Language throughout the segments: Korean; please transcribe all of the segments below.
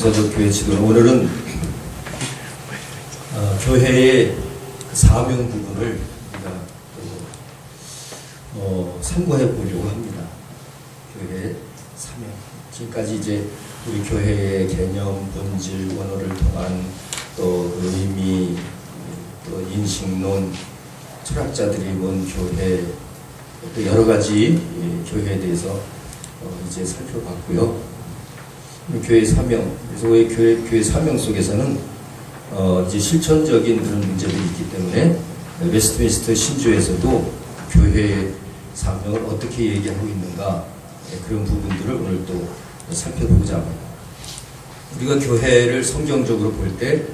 동서적 교회 지도는 오늘은 교회의 그 사명 부분을 우리가 참고해 보려고 합니다. 교회의 사명. 지금까지 이제 우리 교회의 개념, 본질, 원어를 통한 또 의미, 또 인식론, 철학자들이 본 교회, 또 여러 가지 교회에 대해서 이제 살펴봤고요. 교회 사명, 그래서 왜 교회 사명 속에서는 이제 실천적인 그런 문제들이 있기 때문에 웨스트민스터 신조에서도 교회의 사명을 어떻게 얘기하고 있는가, 그런 부분들을 오늘 또 살펴보고자 합니다. 우리가 교회를 성경적으로 볼 때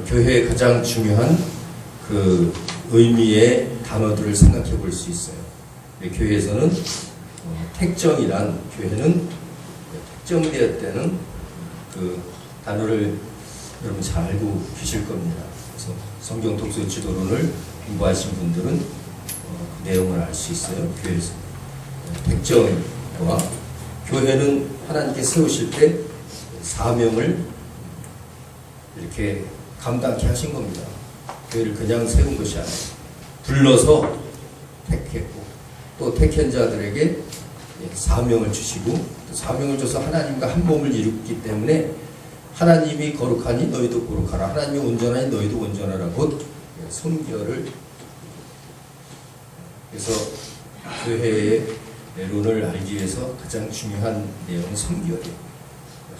교회의 가장 중요한 그 의미의 단어들을 생각해 볼 수 있어요. 교회에서는 택정이란, 교회는 특정되었다는 그 단어를 여러분 잘 알고 계실 겁니다. 그래서 성경 독서 지도론을 공부하신 분들은 그 내용을 알 수 있어요. 교회에서 택정과 교회는 하나님께 세우실 때 사명을 이렇게 감당케 하신 겁니다. 교회를 그냥 세운 것이 아니라 불러서 택했고, 또 택한 자들에게 사명을 주시고, 또 사명을 줘서 하나님과 한 몸을 이루기 때문에 하나님이 거룩하니 너희도 거룩하라, 하나님이 온전하니 너희도 온전하라, 곧 성결을. 그래서 교회의 론을 알기 위해서 가장 중요한 내용은 성결이에요.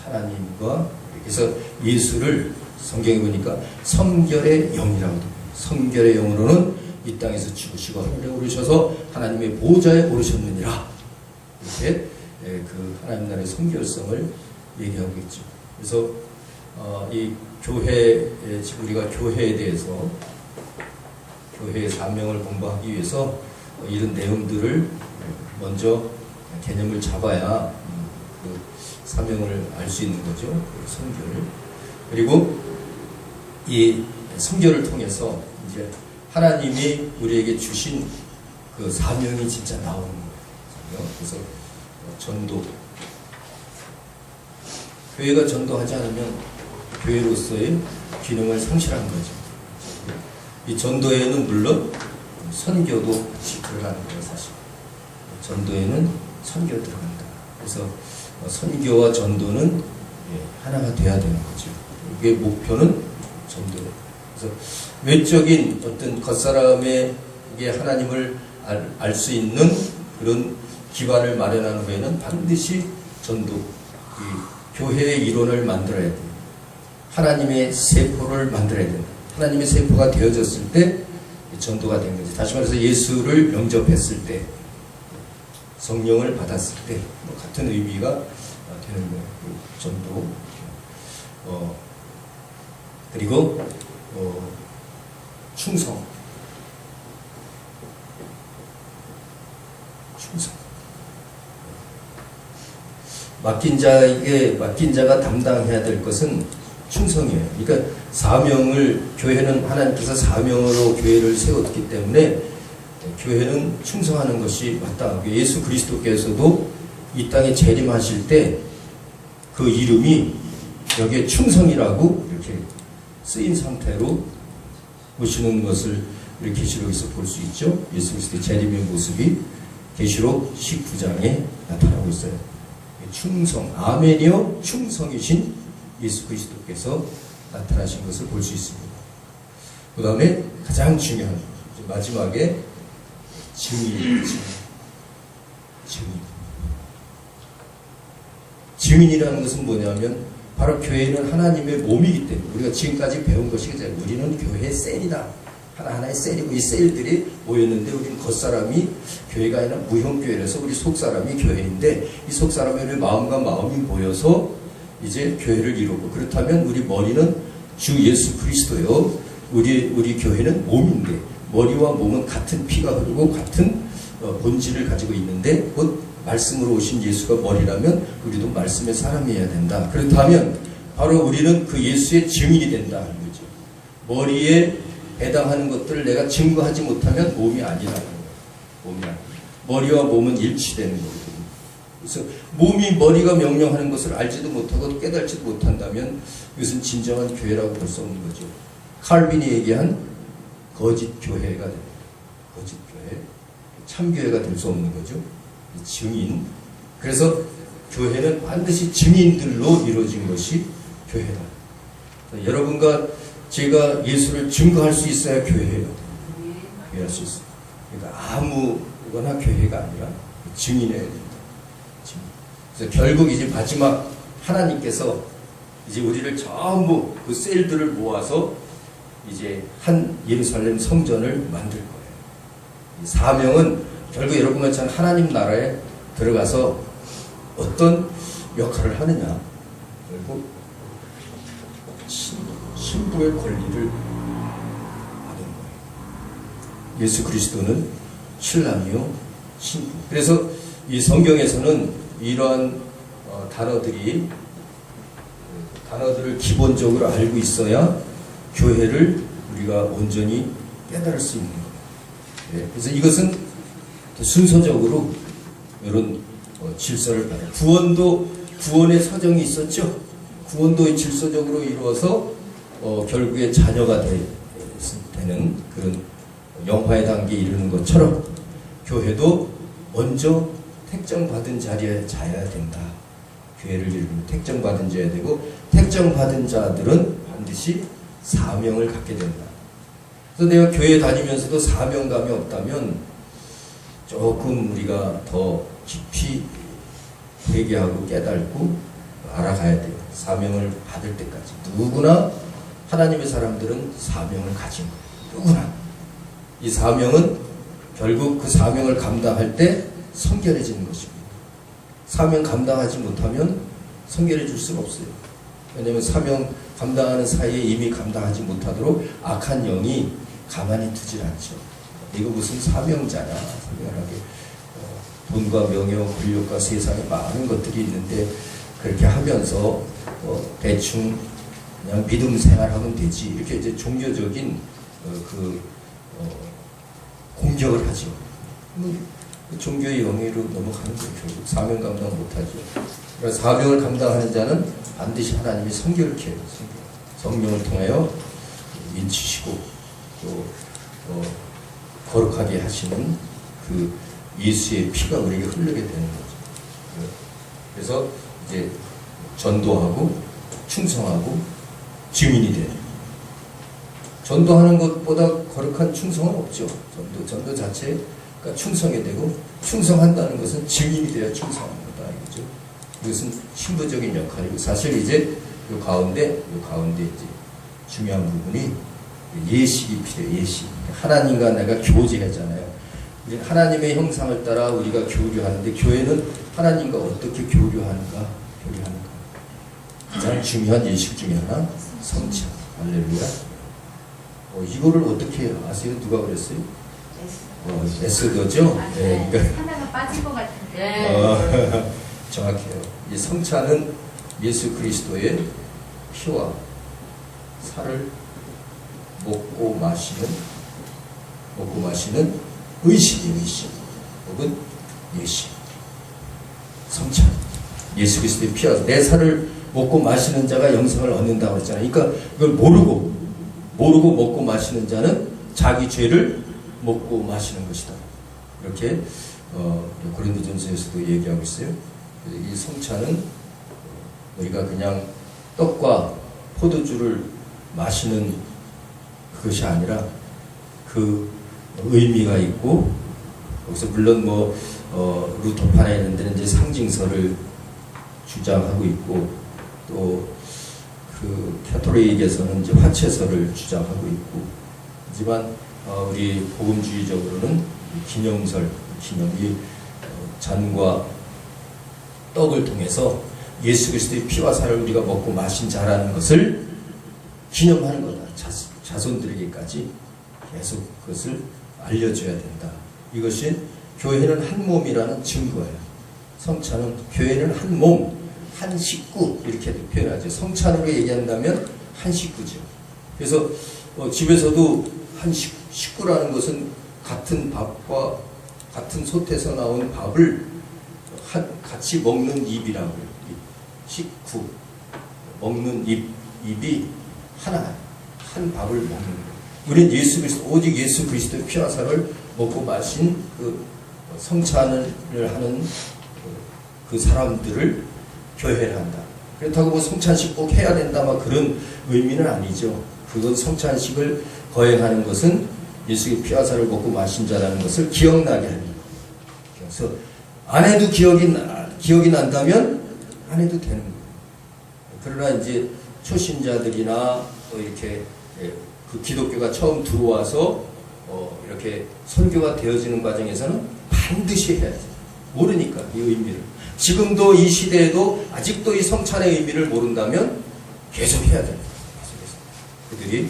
하나님과, 그래서 예수를 성경에 보니까 성결의 영이라고 합니다. 성결의 영으로는 이 땅에서 죽으시고 하늘에 오르셔서 하나님의 보좌에 오르셨느니라. 이렇게 그 하나님 나라의 성결성을 얘기하고 있죠. 그래서 이 교회, 우리가 교회에 대해서, 교회의 사명을 공부하기 위해서 이런 내용들을 먼저 개념을 잡아야 그 사명을 알 수 있는 거죠. 성결을. 그리고 이 성결을 통해서 이제 하나님이 우리에게 주신 그 사명이 진짜 나오는 거예요. 그래서 전도. 교회가 전도하지 않으면 교회로서의 기능을 상실한 거죠. 이 전도에는 물론 선교도 같이 들어가는 거예요, 사실. 전도에는 선교 들어간다. 그래서 선교와 전도는 하나가 돼야 되는 거죠. 이게 목표는 전도예요. 그래서 외적인 어떤 겉사람에게 하나님을 알 수 있는 그런 기반을 마련하는 후에는 반드시 전도, 이 교회의 이론을 만들어야 돼요. 하나님의 세포를 만들어야 된다. 하나님의 세포가 되어졌을 때 전도가 된 거죠. 다시 말해서 예수를 영접했을 때, 성령을 받았을 때 같은 의미가 되는 거예요. 전도. 그리고 충성. 맡긴 자가 담당해야 될 것은 충성이에요. 그러니까 사명을, 교회는 하나님께서 사명으로 교회를 세웠기 때문에 교회는 충성하는 것이 마땅하고, 예수 그리스도께서도 이 땅에 재림하실 때 그 이름이 여기에 충성이라고 이렇게 쓰인 상태로 오시는 것을 우리 계시록에서 볼 수 있죠. 예수 그리스도의 재림의 모습이 계시록 19장에 나타나고 있어요. 충성, 아멘이요 충성이신 예수 그리스도께서 나타나신 것을 볼 수 있습니다. 그 다음에 가장 중요한 마지막에 증인. 증인이라는 것은 뭐냐면 바로 교회는 하나님의 몸이기 때문에, 우리가 지금까지 배운 것이 우리는 교회의 셀이다. 하나하나의 셀이고, 이 셀들이 모였는데 우리는 겉사람이 교회가 아니라 무형교회라서 우리 속사람이 교회인데, 이 속사람의 우리 마음과 마음이 모여서 이제 교회를 이루고, 그렇다면 우리 머리는 주 예수 그리스도요. 우리 교회는 몸인데, 머리와 몸은 같은 피가 흐르고 같은 본질을 가지고 있는데, 곧 말씀으로 오신 예수가 머리라면 우리도 말씀의 사람이어야 된다. 그렇다면 바로 우리는 그 예수의 증인이 된다 하는 거죠. 머리에 해당하는 것들을 내가 증거하지 못하면 몸이 아니라는 거예요. 몸이 아니에요. 머리와 몸은 일치되는 거거든요. 그래서 몸이 머리가 명령하는 것을 알지도 못하고 깨달지도 못한다면 이것은 진정한 교회라고 볼 수 없는 거죠. 칼빈이 얘기한 거짓 교회가 됩니다. 거짓 교회, 참교회가 될 수 없는 거죠. 증인. 그래서 교회는 반드시 증인들로 이루어진 것이 교회다. 여러분과 제가 예수를 증거할 수 있어야 교회예요. 교회할 수 있어요. 그러니까 아무거나 교회가 아니라 증인해야 됩니다. 그래서 결국 이제 마지막 하나님께서 이제 우리를 전부 그 셀들을 모아서 이제 한 예루살렘 성전을 만들 거예요. 이 사명은 결국 여러분과 저는 하나님 나라에 들어가서 어떤 역할을 하느냐. 결국 신부의 권리를 받은 거예요. 예수 그리스도는 신랑이요 신부. 그래서 이 성경에서는 이러한 단어들을 기본적으로 알고 있어야 교회를 우리가 온전히 깨달을 수 있는 거예요. 네, 그래서 이것은 순서적으로 이런 질서를 받아요. 구원의 사정이 있었죠. 구원도 질서적으로 이루어서 결국에 자녀가 되는 그런 영화의 단계에 이르는 것처럼 교회도 먼저 택정받은 자리에 자야 된다. 교회를 이루면 택정받은 자야 되고 택정받은 자들은 반드시 사명을 갖게 된다. 그래서 내가 교회 다니면서도 사명감이 없다면 조금 우리가 더 깊이 회개하고 깨닫고 알아가야 돼요. 사명을 받을 때까지. 누구나 하나님의 사람들은 사명을 가진 거예요. 누구나. 이 사명은 결국 그 사명을 감당할 때 성결해지는 것입니다. 사명 감당하지 못하면 성결해질 수가 없어요. 왜냐하면 사명 감당하는 사이에 이미 감당하지 못하도록 악한 영이 가만히 두질 않죠. 이거 무슨 사명자냐. 사명하게 돈과 명예와 권력과 세상에 많은 것들이 있는데 그렇게 하면서 대충 그냥 믿음 생활하면 되지. 이렇게 이제 종교적인 공격을 하죠. 종교의 영예로 넘어가는 거예요. 결국 사명 감당 못하죠. 그래서 사명을 감당하는 자는 반드시 하나님이 성결케 해요. 성령을 통하여 인치시고 또 거룩하게 하시는 그 예수의 피가 우리에게 흐르게 되는 거죠. 그래서 이제 전도하고 충성하고 증인이 돼요. 전도하는 것보다 거룩한 충성은 없죠. 전도 자체가 충성이 되고 충성한다는 것은 증인이 돼야 충성합니다. 이거죠. 이것은 신부적인 역할이고 사실 이제 이 가운데 이제 중요한 부분이 예식이 필요해요. 예식. 하나님과 내가 교제하잖아요. 하나님의 형상을 따라 우리가 교류하는데 교회는 하나님과 어떻게 교류하는가? 가장 중요한 예식 중에 하나 성찬. 할렐루야. 이거를 어떻게 아세요? 누가 그랬어요? 에스더죠? 네, 그러니까 하나가 빠진 것 같은데. 정확해요. 이 성찬은 예수 그리스도의 피와 살을 먹고 마시는 의식이에요. 의식 혹은 예식. 성찬. 예수 그리스도의 피와 내 살을 먹고 마시는 자가 영생을 얻는다고 했잖아요. 그러니까 이걸 모르고 먹고 마시는 자는 자기 죄를 먹고 마시는 것이다. 이렇게 고린도전서에서도 얘기하고 있어요. 이 성찬은 우리가 그냥 떡과 포도주를 마시는 그것이 아니라 그 의미가 있고 거기서 물론 루터파나 이런 데는 이제 상징서를 주장하고 있고 또 그 카톨릭에서는 이제 화채서를 주장하고 있고 하지만 우리 복음주의적으로는 기념이 잔과 떡을 통해서 예수 그리스도의 피와 살을 우리가 먹고 마신 자라는 것을 기념하는 거다. 자손들에게까지 계속 그것을 알려줘야 된다. 이것이 교회는 한 몸이라는 증거예요. 성찬은 교회는 한 몸, 한 식구 이렇게 표현하죠. 성찬으로 얘기한다면 한 식구죠. 그래서 집에서도 한 식구라는 것은 같은 밥과 같은 솥에서 나온 밥을 같이 먹는 입이라고 해요. 식구, 먹는 입이 하나, 한 밥을 먹는 거예요. 우리는 예수 그리스도, 오직 예수 그리스도의 피와 살을 먹고 마신 그 성찬을 하는 그 사람들을 교회를 한다. 그렇다고 뭐 성찬식 꼭 해야 된다, 막 그런 의미는 아니죠. 그건 성찬식을 거행하는 것은 예수의 피와 살을 먹고 마신 자라는 것을 기억나게 하는 거예요. 그래서 안 해도 기억이 난다면 안 해도 되는 거예요. 그러나 이제 초신자들이나 또 이렇게 그 기독교가 처음 들어와서 이렇게 설교가 되어지는 과정에서는 반드시 해야지. 모르니까 이 의미를. 지금도 이 시대에도 아직도 이 성찬의 의미를 모른다면 계속 해야 됩니다. 그들이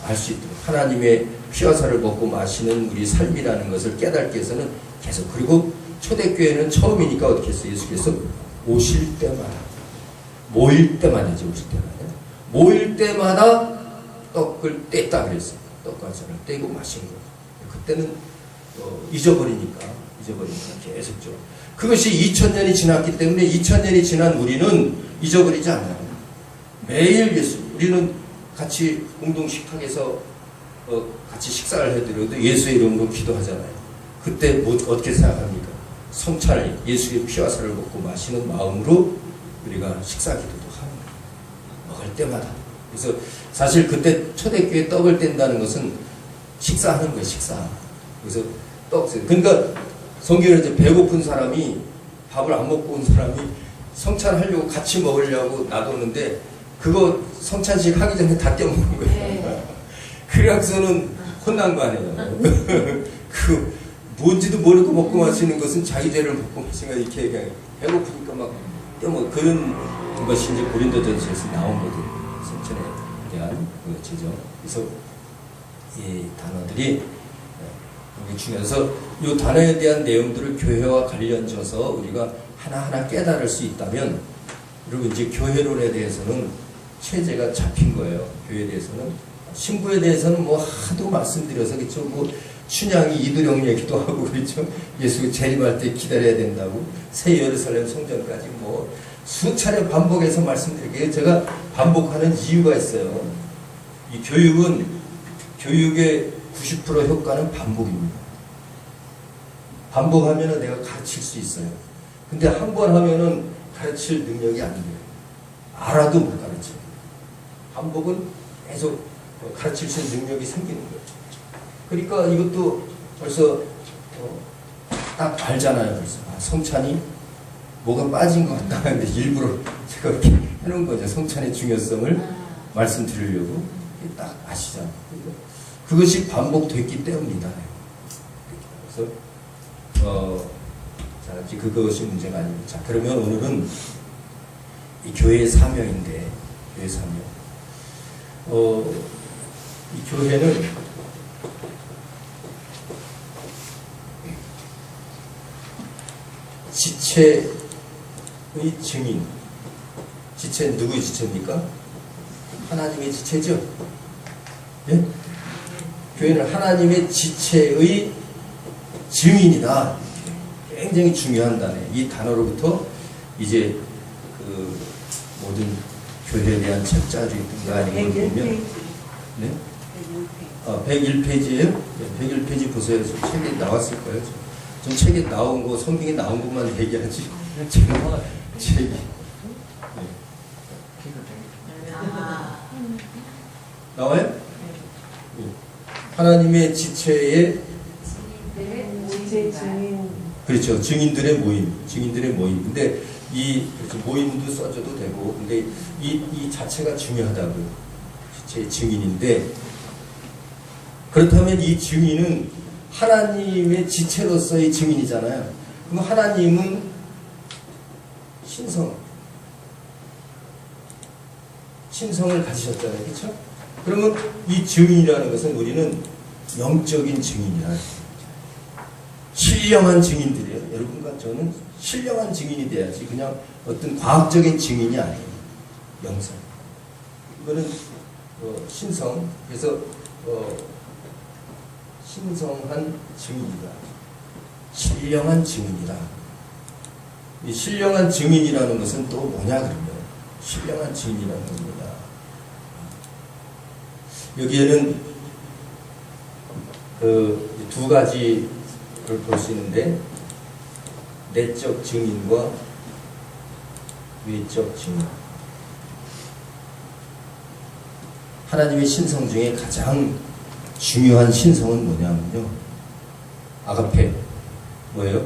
알 수 있도록 하나님의 피와 살을 먹고 마시는 우리 삶이라는 것을 깨닫기 위해서는 계속. 그리고 초대교회는 처음이니까 어떻게 했어요? 예수께서 오실 때마다, 모일 때마다죠. 오실 때마다. 모일 때마다 떡을 뗐다 그랬어요. 떡과 잔을 떼고 마신 거예요. 그때는 잊어버리니까 계속죠. 그것이 2000년이 지났기 때문에 2000년이 지난 우리는 잊어버리지 않아요. 매일 우리는 같이 공동 식탁에서 같이 식사를 해드려도 예수의 이름으로 기도하잖아요. 그때 어떻게 생각합니까? 성찬을 예수의 피와 살을 먹고 마시는 마음으로 우리가 식사 기도도 하는 거예요. 먹을 때마다. 그래서 사실 그때 초대교회 떡을 뗀다는 것은 식사하는 거예요. 식사. 그래서 그러니까 성경에 이제 배고픈 사람이 밥을 안 먹고 온 사람이 성찬하려고 같이 먹으려고 놔뒀는데 그거 성찬식 하기 전에 다 떼먹는 거예요. 네. 그래서는 혼난 거 아니에요. 그 뭔지도 모르고 먹고 마시는 것은 자기 죄를 먹고 마시는 거 이렇게 그냥 배고프니까 막 떼먹 그런 것이 이제 고린도전서에서 나온 거거든요. 성찬에 대한 그 지적. 그래서 이 단어들이 중요해서 이 단어에 대한 내용들을 교회와 관련져서 우리가 하나하나 깨달을 수 있다면, 그리고 이제 교회론에 대해서는 체제가 잡힌 거예요. 교회에 대해서는. 신부에 대해서는 뭐 하도 말씀드려서 그렇죠. 뭐 춘향이 이두령 얘기도 하고 그렇죠. 예수 재림할 때 기다려야 된다고 새 예루살렘 성전까지 뭐 수차례 반복해서 말씀드리게 제가 반복하는 이유가 있어요. 이 교육의 90% 효과는 반복입니다. 반복하면 내가 가르칠 수 있어요. 근데 한 번 하면은 가르칠 능력이 안 돼요. 알아도 못 가르쳐요. 반복은 계속 가르칠 수 있는 능력이 생기는 거예요. 그러니까 이것도 벌써 딱 알잖아요. 벌써 성찬이 뭐가 빠진 것 같다 하는데 일부러 제가 이렇게 해놓은 거죠. 성찬의 중요성을 말씀드리려고 딱 아시잖아요. 그것이 반복됐기 때문이다. 그래서 자, 그것이 문제가 아닙니다. 자, 그러면 오늘은 이 교회의 사명인데, 교회 사명. 이 교회는 지체의 증인. 지체는 누구의 지체입니까? 하나님의 지체죠? 예? 교회는 하나님의 지체의 증인이다. 굉장히 중요한 단어. 이 단어로부터 이제 그 모든 교회에 대한 책자들이든가 아니면 보면 네? 101페이지예요? 네, 101페이지 보세요. 책에 나왔을 거예요. 전 책에 나온 거, 성경에 나온 것만 얘기하지. 제가 책이 네. 나와요? 네. 하나님의 지체의 그렇죠. 증인들의 모임. 근데 그렇죠. 모임도 써줘도 되고, 근데 이 자체가 중요하다고요. 지체의 증인인데, 그렇다면 이 증인은 하나님의 지체로서의 증인이잖아요. 그럼 하나님은 신성을 가지셨잖아요. 그렇죠? 그러면 이 증인이라는 것은 우리는 영적인 증인이라. 신령한 증인들이에요. 여러분과 저는 신령한 증인이 돼야지 그냥 어떤 과학적인 증인이 아니에요. 영성. 이거는 신성. 그래서 신성한 증인이다. 신령한 증인이다. 이 신령한 증인이라는 것은 또 뭐냐 그러면 신령한 증인이라는 겁니다. 여기에는 그 두 가지를 볼 수 있는데 내적 증인과 외적 증인. 하나님의 신성 중에 가장 중요한 신성은 뭐냐면요. 아가페. 뭐예요?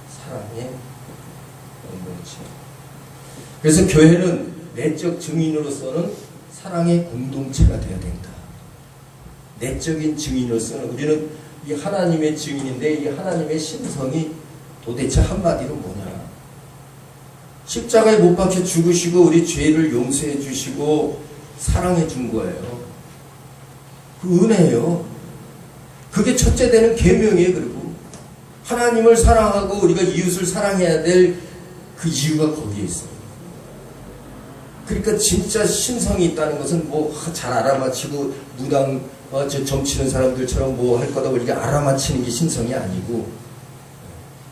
사랑의 공동체. 그래서 교회는 내적 증인으로서는 사랑의 공동체가 되어야 된다. 내적인 증인으로서는 우리는 이 하나님의 증인인데 이 하나님의 신성이 도대체 한마디로 뭐냐. 십자가에 못 박혀 죽으시고 우리 죄를 용서해 주시고 사랑해 준 거예요. 그 은혜예요. 그게 첫째 되는 계명이에요. 그리고 하나님을 사랑하고 우리가 이웃을 사랑해야 될 그 이유가 거기에 있어요. 그러니까 진짜 신성이 있다는 것은 뭐 잘 알아맞히고 무당 점치는 사람들처럼 뭐 할 거다 이렇게 알아맞히는 게 신성이 아니고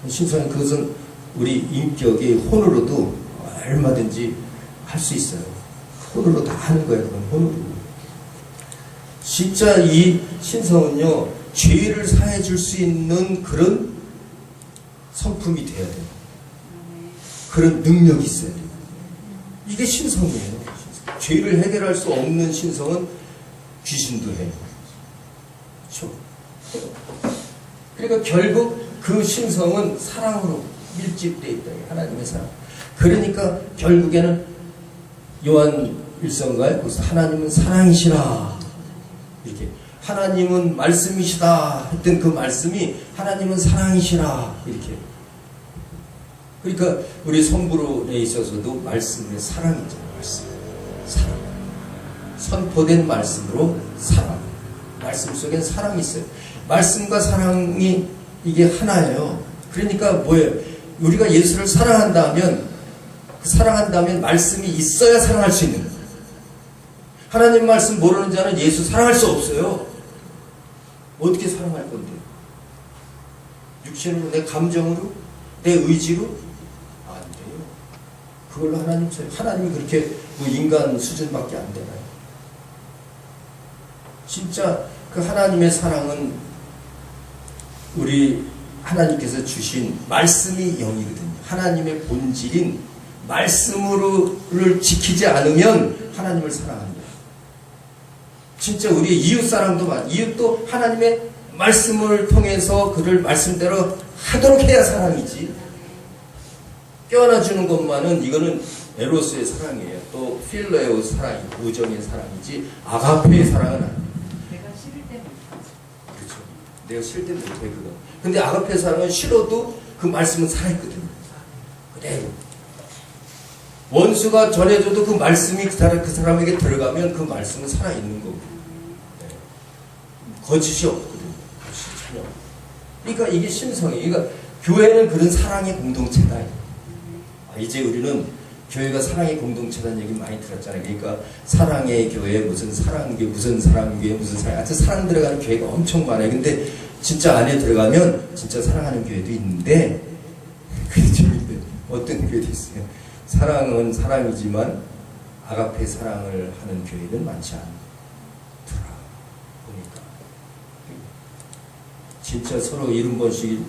신성은 그것은 우리 인격의 혼으로도 얼마든지 할 수 있어요. 혼으로 다 하는 거예요. 그건 혼으로. 진짜 이 신성은요 죄를 사해 줄 수 있는 그런 성품이 돼야 돼요. 그런 능력이 있어야 돼요. 이게 신성이에요. 죄를 해결할 수 없는 신성은 귀신도 해요. 그렇죠? 그러니까 결국 그 신성은 사랑으로 밀집되어 있다. 하나님의 사랑. 그러니까 결국에는 요한 1서인가요? 거기서 하나님은 사랑이시라. 이렇게 하나님은 말씀이시다 했던 그 말씀이 하나님은 사랑이시라. 이렇게. 그러니까 우리 성부론에 있어서도 말씀의 사랑이 있잖아요. 말씀. 사랑. 선포된 말씀으로 사랑. 말씀 속엔 사랑이 있어요. 말씀과 사랑이 이게 하나예요. 그러니까 뭐예요? 우리가 예수를 사랑한다면 말씀이 있어야 사랑할 수 있는 거예요. 하나님 말씀 모르는 자는 예수 사랑할 수 없어요. 어떻게 사랑할 건데요? 육신으로, 내 감정으로, 내 의지로? 안 돼요. 그걸로 하나님이 그렇게 뭐 인간 수준밖에 안 되나요? 진짜 그 하나님의 사랑은 우리 하나님께서 주신 말씀이 영이거든요. 하나님의 본질인 말씀을 지키지 않으면 하나님을 사랑합니다. 진짜 우리 이웃 사랑도 이웃도 하나님의 말씀을 통해서 그를 말씀대로 하도록 해야 사랑이지. 껴안아주는 것만은 이거는 에로스의 사랑이에요. 또 필레오 사랑이, 우정의 사랑이지 아가페의 사랑은 아니에요. 내가 싫을 때 못하지. 그렇죠. 내가 싫을 때 못해 그거. 근데 아가페 사랑은 싫어도 그 말씀은 살아있거든요. 그대로. 원수가 전해줘도 그 말씀이 그 사람에게 들어가면 그 말씀은 살아있는 거고. 네. 거짓이 없거든요. 거짓이 전혀. 그러니까 이게 신성이에요. 그러니까 교회는 그런 사랑의 공동체다. 이제 우리는 교회가 사랑의 공동체라는 얘기 많이 들었잖아요. 그러니까 사랑의 교회, 무슨 사랑교회, 무슨 사랑교회, 무슨 사랑. 하여튼 사랑 들어가는 교회가 엄청 많아요. 근데 진짜 안에 들어가면 진짜 사랑하는 교회도 있는데 그게 재밌는데 어떤 교회도 있어요. 사랑은 사랑이지만 아가페 사랑을 하는 교회는 많지 않더라. 보니까 진짜 서로 70번씩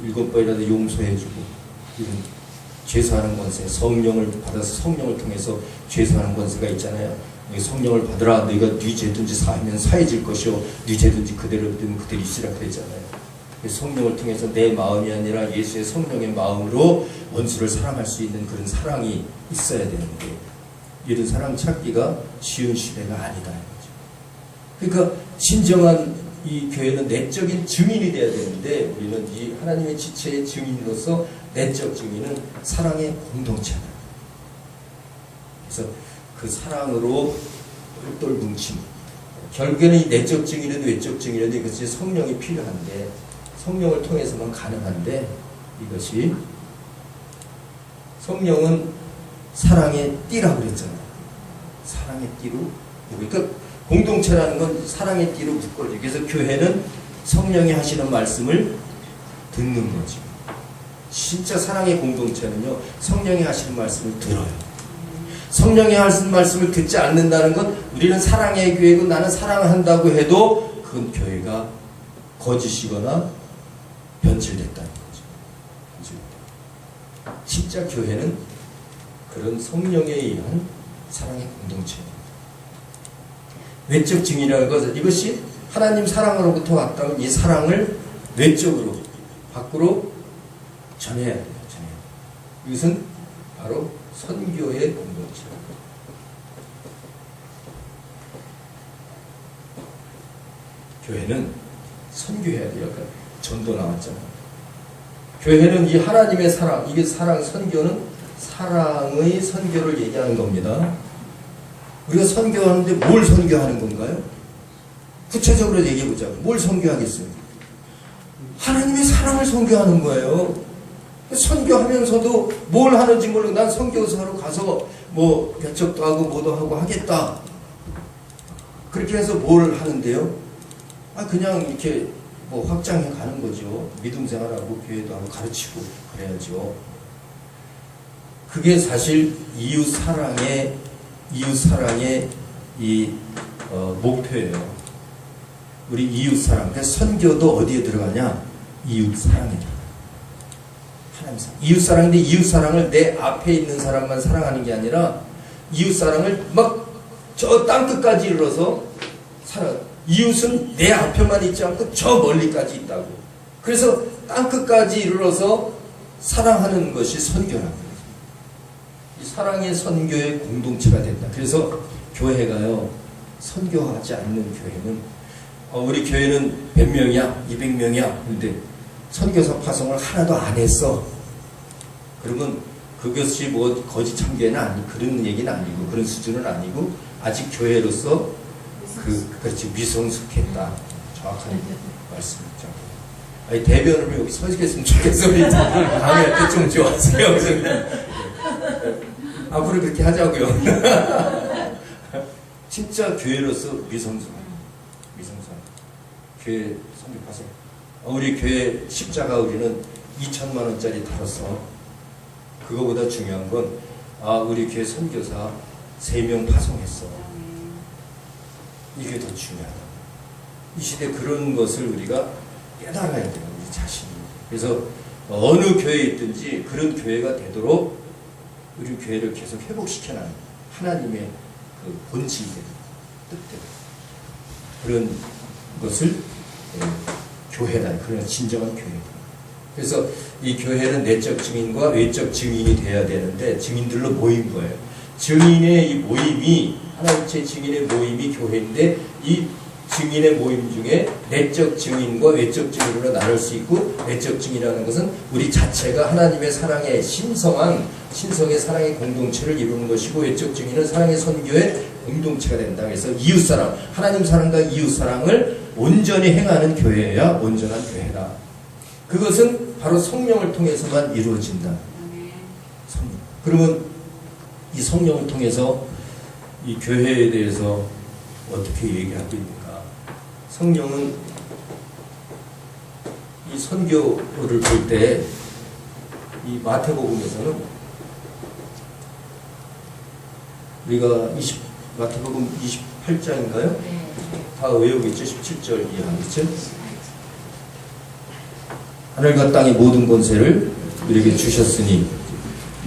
7번이라도 용서해주고 이런 죄사하는 권세, 성령을 받아서 성령을 통해서 죄사하는 권세가 있잖아요. 성령을 받으라. 너희가 네 죄든지 사하면 사해질 것이요 네 죄든지 그대로 되면 그대로 있으라 그랬잖아요. 성령을 통해서 내 마음이 아니라 예수의 성령의 마음으로 원수를 사랑할 수 있는 그런 사랑이 있어야 되는데 이런 사랑 찾기가 쉬운 시대가 아니다. 그러니까 진정한 이 교회는 내적인 증인이 돼야 되는데 우리는 이 하나님의 지체의 증인으로서 내적 증인은 사랑의 공동체다. 그래서 그 사랑으로 똘똘 뭉침. 결국에는 이 내적 증인은 외적 증인은 이것이 성령이 필요한데 성령을 통해서만 가능한데 이것이 성령은 사랑의 띠라고 그랬잖아요. 사랑의 띠로. 그러니까 공동체라는 건 사랑의 띠로 묶어져. 그래서 교회는 성령이 하시는 말씀을 듣는 거죠. 진짜 사랑의 공동체는요, 성령이 하시는 말씀을 들어요. 성령이 하시는 말씀을 듣지 않는다는 건 우리는 사랑의 교회고 나는 사랑한다고 해도 그건 교회가 거짓이거나 변질됐다는 거죠. 진짜 교회는 그런 성령에 의한 사랑의 공동체입니다. 외적 증인이라는 것은 이것이 하나님 사랑으로부터 왔다면 이 사랑을 외적으로 밖으로 전해야 돼요. 이것은 바로 선교의 공동체입니다. 교회는 선교해야 돼요. 아까 전도 나왔잖아요. 교회는 이 하나님의 사랑, 이게 사랑, 선교는 사랑의 선교를 얘기하는 겁니다. 우리가 선교하는데 뭘 선교하는 건가요? 구체적으로 얘기해보자고. 뭘 선교하겠어요? 하나님의 사랑을 선교하는 거예요. 선교하면서도 뭘 하는지 모르고 난 선교사로 가서 뭐 개척도 하고 뭐도 하고 하겠다. 그렇게 해서 뭘 하는데요? 그냥 이렇게 뭐 확장해 가는 거죠. 믿음 생활하고 교회도 하고 가르치고 그래야죠. 그게 사실 이웃 사랑의 이 목표예요. 우리 이웃 사랑. 그래서 선교도 어디에 들어가냐? 이웃 사랑에 들어가요. 하나님 사랑. 이웃 사랑인데 이웃 사랑을 내 앞에 있는 사람만 사랑하는 게 아니라 이웃 사랑을 막 저 땅끝까지 이르러서 사랑. 이웃은 내 앞에만 있지 않고 저 멀리까지 있다고. 그래서 땅끝까지 이르러서 사랑하는 것이 선교라는 거예요. 이 사랑의 선교의 공동체가 된다. 그래서 교회가요, 선교하지 않는 교회는 우리 교회는 100명이야, 200명이야. 근데 선교사 파송을 하나도 안 했어. 그러면 그것이 뭐 거짓 참교회는 아니고 그런 얘기는 아니고 그런 수준은 아니고 아직 교회로서 그렇지 미성숙했다. 정확한 말씀이죠. 아니 대변을 여기 서식했으면 좋겠어. 다음에 할 때 좀 좋았어요. 앞으로 그렇게 하자고요. 진짜 교회로서 미성숙. 교회 선교하세요. 우리 교회 십자가 우리는 2천만 원짜리 달았어. 그거보다 중요한 건 우리 교회 선교사 3명 파송했어. 이게 더 중요하다. 이 시대 그런 것을 우리가 깨달아야 돼요. 우리 자신이. 그래서 어느 교회에 있든지 그런 교회가 되도록 우리 교회를 계속 회복시켜나가는 하나님의 그 본질대로 뜻대로 그런 것을 교회다. 그런 진정한 교회. 그래서 이 교회는 내적 증인과 외적 증인이 돼야 되는데 증인들로 모인 거예요. 증인의 이 모임이 하나님의 증인의 모임이 교회인데 이 증인의 모임 중에 내적 증인과 외적 증인으로 나눌 수 있고 내적 증인이라는 것은 우리 자체가 하나님의 사랑의 신성의 사랑의 공동체를 이루는 것이고 외적 증인은 사랑의 선교의 공동체가 된다. 그래서 이웃사랑, 하나님 사랑과 이웃사랑을 온전히 행하는 교회야 온전한 교회다. 그것은 바로 성령을 통해서만 이루어진다. 성령. 그러면 이 성령을 통해서 이 교회에 대해서 어떻게 얘기하고 있는가? 성령은 이 선교를 볼 때 이 마태복음에서는 우리가 마태복음 28장인가요? 다 외우겠죠? 17절 이해하겠죠? 하늘과 땅의 모든 권세를 우리에게 주셨으니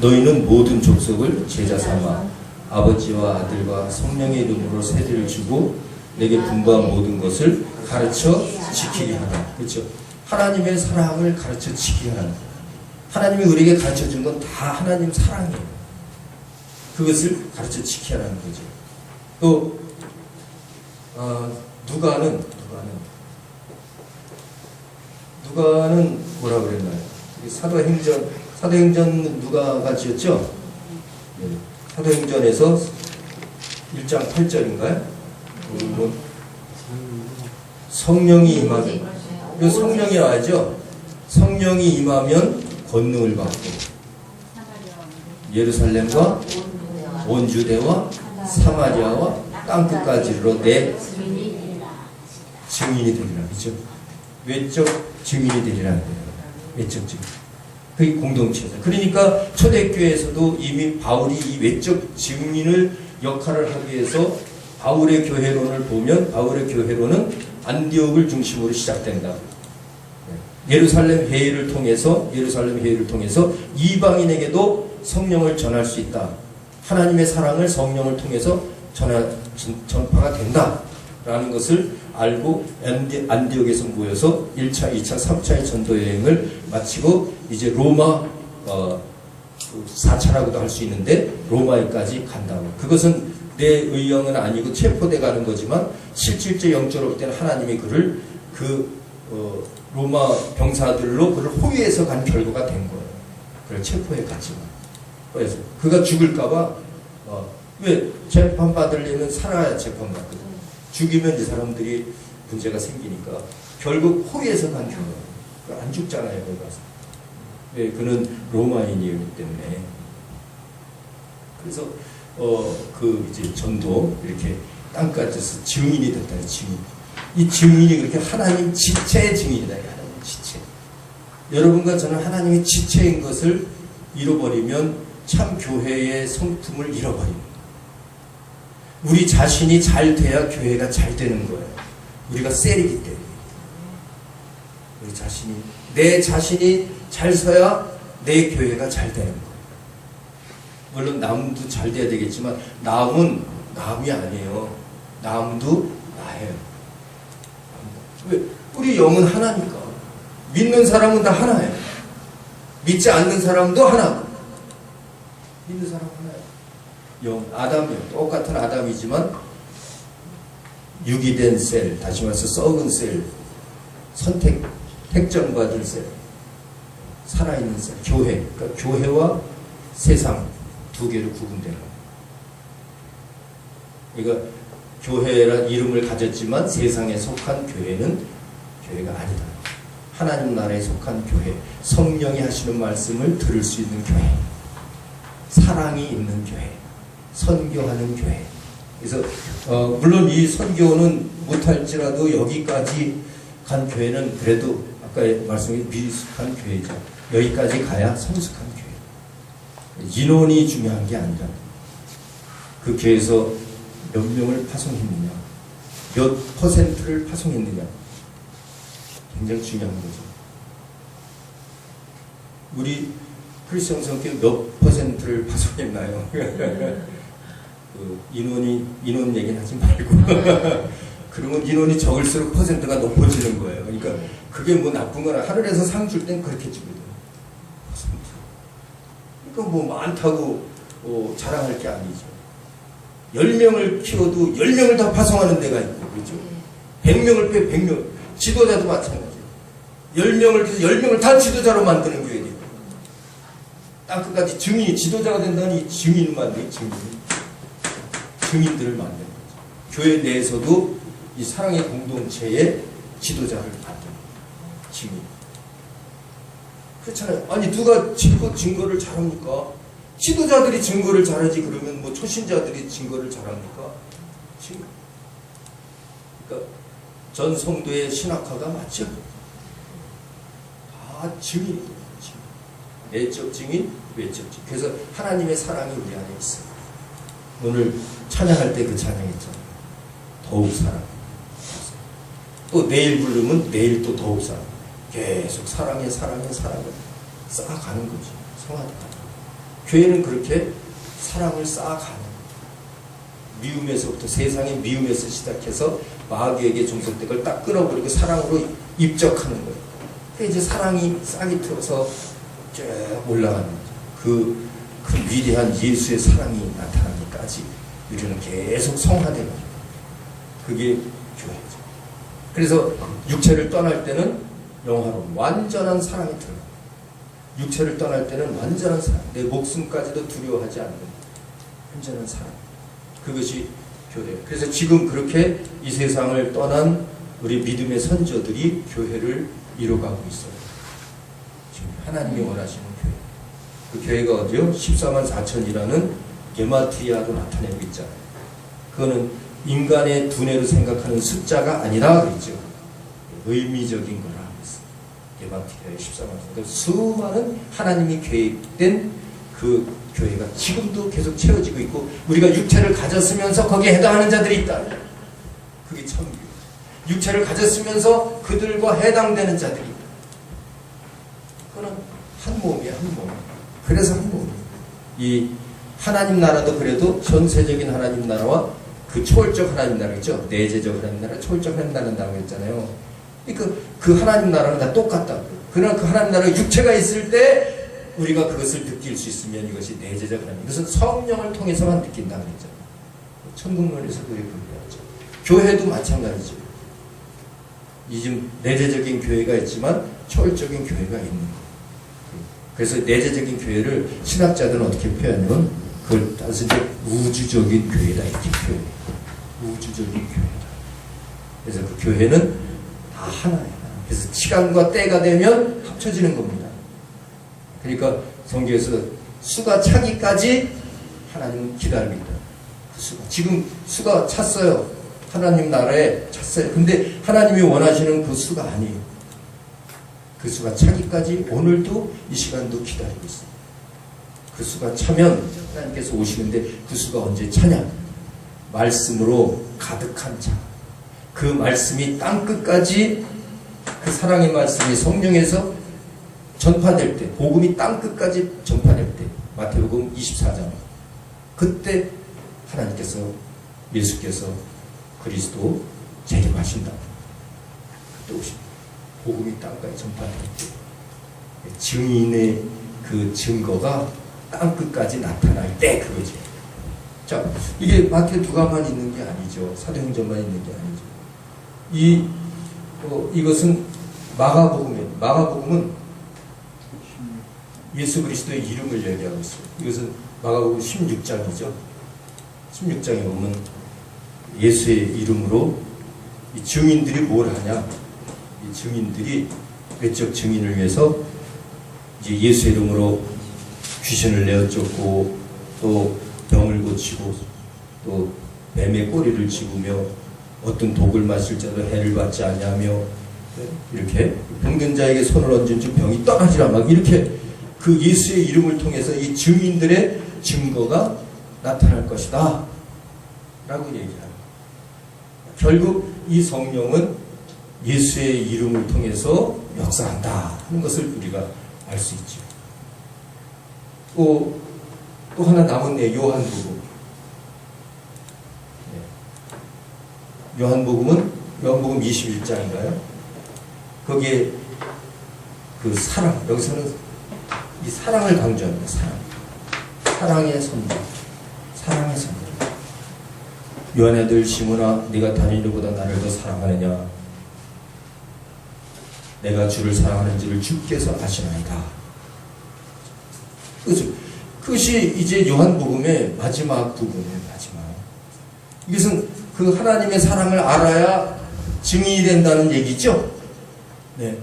너희는 모든 족속을 제자 삼아 아버지와 아들과 성령의 이름으로 세례를 주고 내게 분부한 모든 것을 가르쳐 지키게 하라. 그렇죠? 하나님의 사랑을 가르쳐 지키게 하라. 하나님이 우리에게 가르쳐 준 건 다 하나님 사랑이에요. 그것을 가르쳐 지키게 하라는 거죠. 또 누가는 뭐라 그랬나요? 사도행전 누가가 지었죠? 네. 사도행전에서 1장 8절인가요? 성령이 임하면 성령이 와야죠. 성령이 임하면 권능을 받고 예루살렘과 온 유대와 사마리아와 땅끝까지 이르러 내 증인이 되리라. 그렇죠? 외적 증인이 되리라는 거예요. 외적 증인. 그게 공동체죠. 그러니까 초대교회에서도 이미 바울이 이 외적 증인을 역할을 하기 위해서 바울의 교회론을 보면 바울의 교회론은 안디옥을 중심으로 시작된다. 예루살렘 회의를 통해서 이방인에게도 성령을 전할 수 있다. 하나님의 사랑을 성령을 통해서 전파가 된다라는 것을 알고 안디옥에서 모여서 1차, 2차, 3차의 전도 여행을 마치고 이제 로마 4차라고도 할 수 있는데 로마에까지 간다고. 그것은 내 의형은 아니고 체포돼 가는 거지만 실질적 영적으로 볼 때는 하나님이 그를 로마 병사들로 그를 호위해서 간 결과가 된 거예요. 그걸 체포해 갔지만. 그래서 그가 죽을까봐 왜 재판받으려면 살아야 재판받거든. 죽이면 이 사람들이 문제가 생기니까 결국 호위해서 간 결과. 안 죽잖아요. 거기 가서. 왜? 그는 로마인이기 때문에. 그래서 이제 전도 이렇게 땅끝에서 증인이 됐다. 증인. 이 증인이 그렇게 하나님 지체의 증인이다. 하나님 지체. 여러분과 저는 하나님의 지체인 것을 잃어버리면 참 교회의 성품을 잃어버립니다. 우리 자신이 잘 돼야 교회가 잘 되는 거예요. 우리가 셀이기 때문에. 내 자신이 잘 서야 내 교회가 잘 되는 거예요. 물론 남도 잘 돼야 되겠지만 남은 남이 아니에요. 남도 나예요. 왜? 우리 영은 하나니까. 믿는 사람은 다 하나예요. 믿지 않는 사람도 하나고. 믿는 사람 하나예요. 영, 아담이요. 똑같은 아담이지만 유기된 셀, 다시 말해서 썩은 셀, 택정받은 셀, 살아있는 셀, 교회. 그러니까 교회와 세상 두 개로 구분되는 거예요. 그러니까 교회란 이름을 가졌지만 세상에 속한 교회는 교회가 아니다. 하나님 나라에 속한 교회, 성령이 하시는 말씀을 들을 수 있는 교회, 사랑이 있는 교회, 선교하는 교회. 그래서 물론 이 선교는 못할지라도 여기까지 간 교회는 그래도 아까 말씀드린 미숙한 교회죠. 여기까지 가야 성숙한 교회. 인원이 중요한 게 아니라 그 교회에서 몇 명을 파송했느냐, 몇 퍼센트를 파송했느냐, 굉장히 중요한 거죠. 우리 크리스천 성교회 몇 퍼센트를 파송했나요? 인원 얘기는 하지 말고. 그러면 인원이 적을수록 퍼센트가 높아지는 거예요. 그러니까 그게 뭐 나쁜 거나 하늘에서 상 줄 땐 그렇게 줍니다. 그러니까 뭐 많다고 자랑할 게 아니죠. 10명을 키워도 10명을 다 파송하는 데가 있고, 그렇죠? 100명을 빼 100명. 지도자도 마찬가지예요. 10명을 키워서 10명을 다 지도자로 만드는 교회도 있고. 땅끝까지 증인이 지도자가 된다니 증인을 만드는 증인들을 만드는 거죠. 교회 내에서도 이 사랑의 공동체의 지도자를 만드는 증인. 그렇잖아요. 아니 누가 증거를 잘합니까? 지도자들이 증거를 잘하지. 그러면 뭐 초신자들이 증거를 잘합니까? 그러니까 전 성도의 신학화가 맞죠? 다 증인이에요. 내적 증인, 외적 증인. 그래서 하나님의 사랑이 우리 안에 있어요. 오늘 찬양할 때 그 찬양했잖아요. 더욱 사랑. 또 내일 부르면 내일 또 더욱 사랑. 계속 사랑에 쌓아가는 거지. 성화되고. 교회는 그렇게 사랑을 쌓아가는 거예요. 미움에서부터, 세상의 미움에서 시작해서 마귀에게 종속된 걸 딱 끌어버리고 사랑으로 입적하는 거예요. 그게 이제 사랑이 싹이 틀어서 쭉 올라가는 거죠. 그 위대한 예수의 사랑이 나타나기까지 우리는 계속 성화되는 거예요. 그게 교회죠. 그래서 육체를 떠날 때는 영화로 완전한 사랑이 들어가요. 육체를 떠날 때는 완전한 사랑, 내 목숨까지도 두려워하지 않는 완전한 사랑. 그것이 교회예요. 그래서 지금 그렇게 이 세상을 떠난 우리 믿음의 선조들이 교회를 이뤄가고 있어요. 지금 하나님이 원하시는 교회. 그 교회가 어디요? 14만 4천이라는 게마트리아로 나타내고 있잖아요. 그거는 인간의 두뇌로 생각하는 숫자가 아니라 그랬죠. 의미적인 거라. 데마티아의 13만 그 수많은 하나님이 계획된 그 교회가 지금도 계속 채워지고 있고 우리가 육체를 가졌으면서 거기에 해당하는 자들이 있다. 그게 참 육체를 가졌으면서 그들과 해당되는 자들이 있다. 그거는 한 몸이야, 한 몸. 그래서 한 몸이야. 이 하나님 나라도 그래도 전세적인 하나님 나라와 그 초월적 하나님 나라겠죠. 내재적 하나님 나라, 초월적 하나님 나라라고 했잖아요. 그러니까 그 하나님 나라는 다 똑같다. 그러나 그 하나님 나라에 육체가 있을 때 우리가 그것을 느낄 수 있으면 이것이 내재적 하나님. 이것은 성령을 통해서만 느낀다는 거잖아요. 천국론에서도 그렇게 하죠. 교회도 마찬가지죠. 이즘 내재적인 교회가 있지만 초월적인 교회가 있는 거예요. 그래서 내재적인 교회를 신학자들은 어떻게 표현하냐면 그걸 따라서 이제 우주적인 교회다 이렇게 표현해요. 우주적인 교회다. 그래서 그 교회는 다 하나예요. 그래서 시간과 때가 되면 합쳐지는 겁니다. 그러니까 성경에서 수가 차기까지 하나님은 기다리고 있다. 그 수가 지금 수가 찼어요. 하나님 나라에 찼어요. 근데 하나님이 원하시는 그 수가 아니에요. 그 수가 차기까지 오늘도 이 시간도 기다리고 있어요. 그 수가 차면 하나님께서 오시는데 그 수가 언제 차냐? 말씀으로 가득한 차. 그 말씀이 땅끝까지 그 사랑의 말씀이 성령에서 전파될 때, 복음이 땅끝까지 전파될 때, 마태복음 24장. 그때 하나님께서, 예수께서 그리스도 재림하신다. 그때 오십니다. 복음이 땅까지 전파될 때. 증인의 그 증거가 땅끝까지 나타날 때 그거지. 자, 이게 마태 누가만 있는 게 아니죠. 사도행전만 있는 게 아니죠. 이것은 마가복음이에요. 마가복음은 예수 그리스도의 이름을 얘기하고 있어요. 이것은 마가복음 16장이죠. 16장에 보면 예수의 이름으로 이 증인들이 뭘 하냐? 이 증인들이 외적 증인을 위해서 이제 예수의 이름으로 귀신을 내어쫓고 또 병을 고치고 또 뱀의 꼬리를 집으며 어떤 독을 마실 자도 해를 받지 아니하며 이렇게 병든 자에게 손을 얹은 즉 병이 떠나지라 막 이렇게 그 예수의 이름을 통해서 이 증인들의 증거가 나타날 것이다 라고 얘기합니다. 결국 이 성령은 예수의 이름을 통해서 역사한다 하는 것을 우리가 알 수 있죠. 또 하나 남았네요. 요한복음. 요한복음 21장인가요? 거기에 그 사랑, 여기서는 이 사랑을 강조합니다. 사랑의 선물. 사랑의 선물. 요한의 아들 시몬아, 네가 다른 이보다 나를 더 사랑하느냐? 내가 주를 사랑하는지를 주께서 아시나이다. 그것이 이제 요한복음의 마지막 부분이에요. 마지막. 이것은 그 하나님의 사랑을 알아야 증인이 된다는 얘기죠. 네.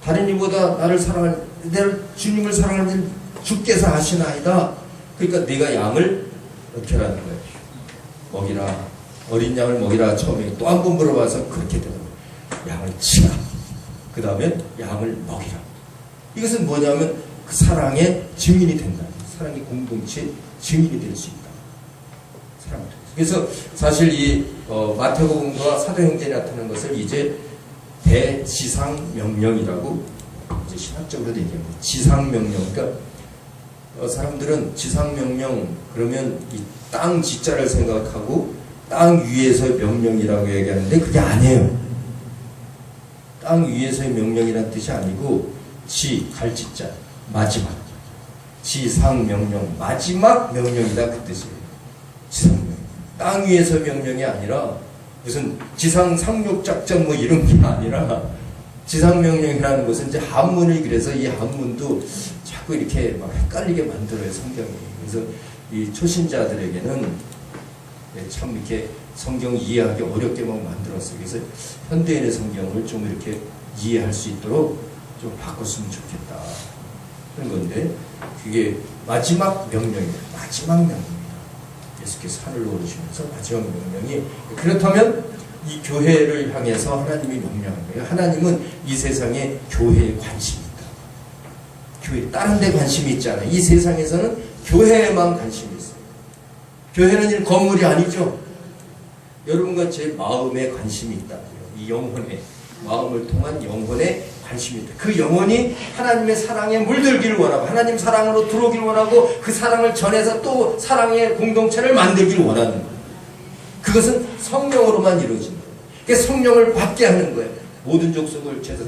다른 이보다 나를 사랑할, 내가 주님을 사랑하는 주께서 아시나이다. 그러니까 네가 양을 어떻게 하라는 거예요. 먹이라. 어린 양을 먹이라. 처음에 또 한 번 물어봐서 그렇게 되는 거예요. 양을 치라. 그 다음에 양을 먹이라. 이것은 뭐냐면 그 사랑의 증인이 된다. 사랑의 공동체 증인이 될 수 있다. 사랑을 통해서. 그래서 사실 이 마태복음과 사도행전에 나타나는 것을 이제 대지상명령이라고 이제 신학적으로 얘기합니다. 지상명령. 그러니까 사람들은 지상명령 그러면 이 땅 지자를 생각하고 땅 위에서의 명령이라고 얘기하는데 그게 아니에요. 땅 위에서의 명령이라는 뜻이 아니고 갈지자 마지막 지상명령 마지막 명령이다 그 뜻이에요. 지상명령. 땅 위에서 명령이 아니라 무슨 지상 상륙작전 뭐 이런 게 아니라 지상명령이라는 것은 이제 한문을 그래서 이 한문도 자꾸 이렇게 막 헷갈리게 만들어요 성경이. 그래서 이 초신자들에게는 참 이렇게 성경 이해하기 어렵게 막 만들었어요. 그래서 현대인의 성경을 좀 이렇게 이해할 수 있도록 좀 바꿨으면 좋겠다 그런 건데 그게 마지막 명령이에요. 마지막 명령입니다. 예수께서 하늘로 오르시면서 마지막 명령이 그렇다면 이 교회를 향해서 하나님이 명령한 거예요. 하나님은 이 세상에 교회에 관심이 있다. 교회 다른 데 관심이 있지 않아요. 이 세상에서는 교회에만 관심이 있어요. 교회는 이 건물이 아니죠. 여러분과 제 마음에 관심이 있다고요. 이 영혼에, 마음을 통한 영혼에 관심이 있다. 그 영혼이 하나님의 사랑에 물들기를 원하고 하나님 사랑으로 들어오기를 원하고 그 사랑을 전해서 또 사랑의 공동체를 만들기를 원하는 거예요. 그것은 성령으로만 이루어진다. 그러니까 성령을 받게 하는 거예요. 모든 족속을 죄에서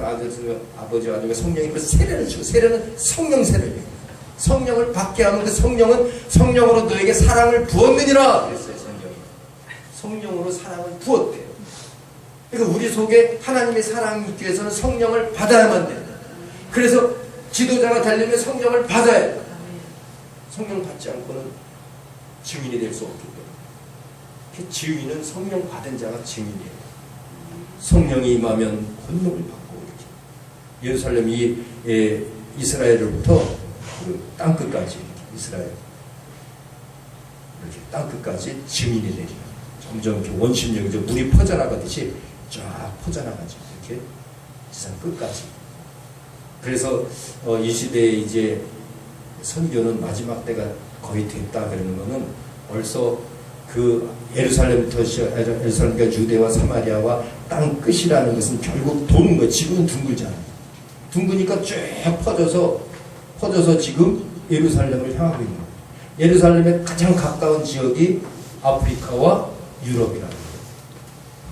아버지와 아니면 성령이 그 세례를 주고, 세례는 성령 세례예요. 성령을 받게 하면 그 성령은 성령으로 너에게 사랑을 부었느니라 그랬어요. 성경이 성령으로 사랑을 부었대요. 그러니까 우리 속에 하나님의 사랑이 있기 위해서는 성령을 받아야만 된다. 그래서 지도자가 되려면 성령을 받아야 돼요. 성령을 받지 않고는 증인이 될 수 없기 때문에. 그 증인은 성령 받은 자가 증인이에요. 성령이 임하면 권능을 받고 이렇게. 예루살렘이 이스라엘로부터 그 땅끝까지 이스라엘 이렇게 땅끝까지 증인이 되죠. 점점 이렇게 원심력이 물이 퍼져나가듯이 쫙 퍼져나가죠. 이렇게 지상 끝까지. 그래서 이 시대에 이제 선교는 마지막 때가 거의 됐다 그러는 거는 벌써 그 예루살렘부터 예루살렘과 유대와 사마리아와 땅 끝이라는 것은 결국 도는 거예요. 지금은 둥글잖아요. 둥그니까 쭉 퍼져서 지금 예루살렘을 향하고 있는 거예요. 예루살렘의 가장 가까운 지역이 아프리카와 유럽이라는 거예요.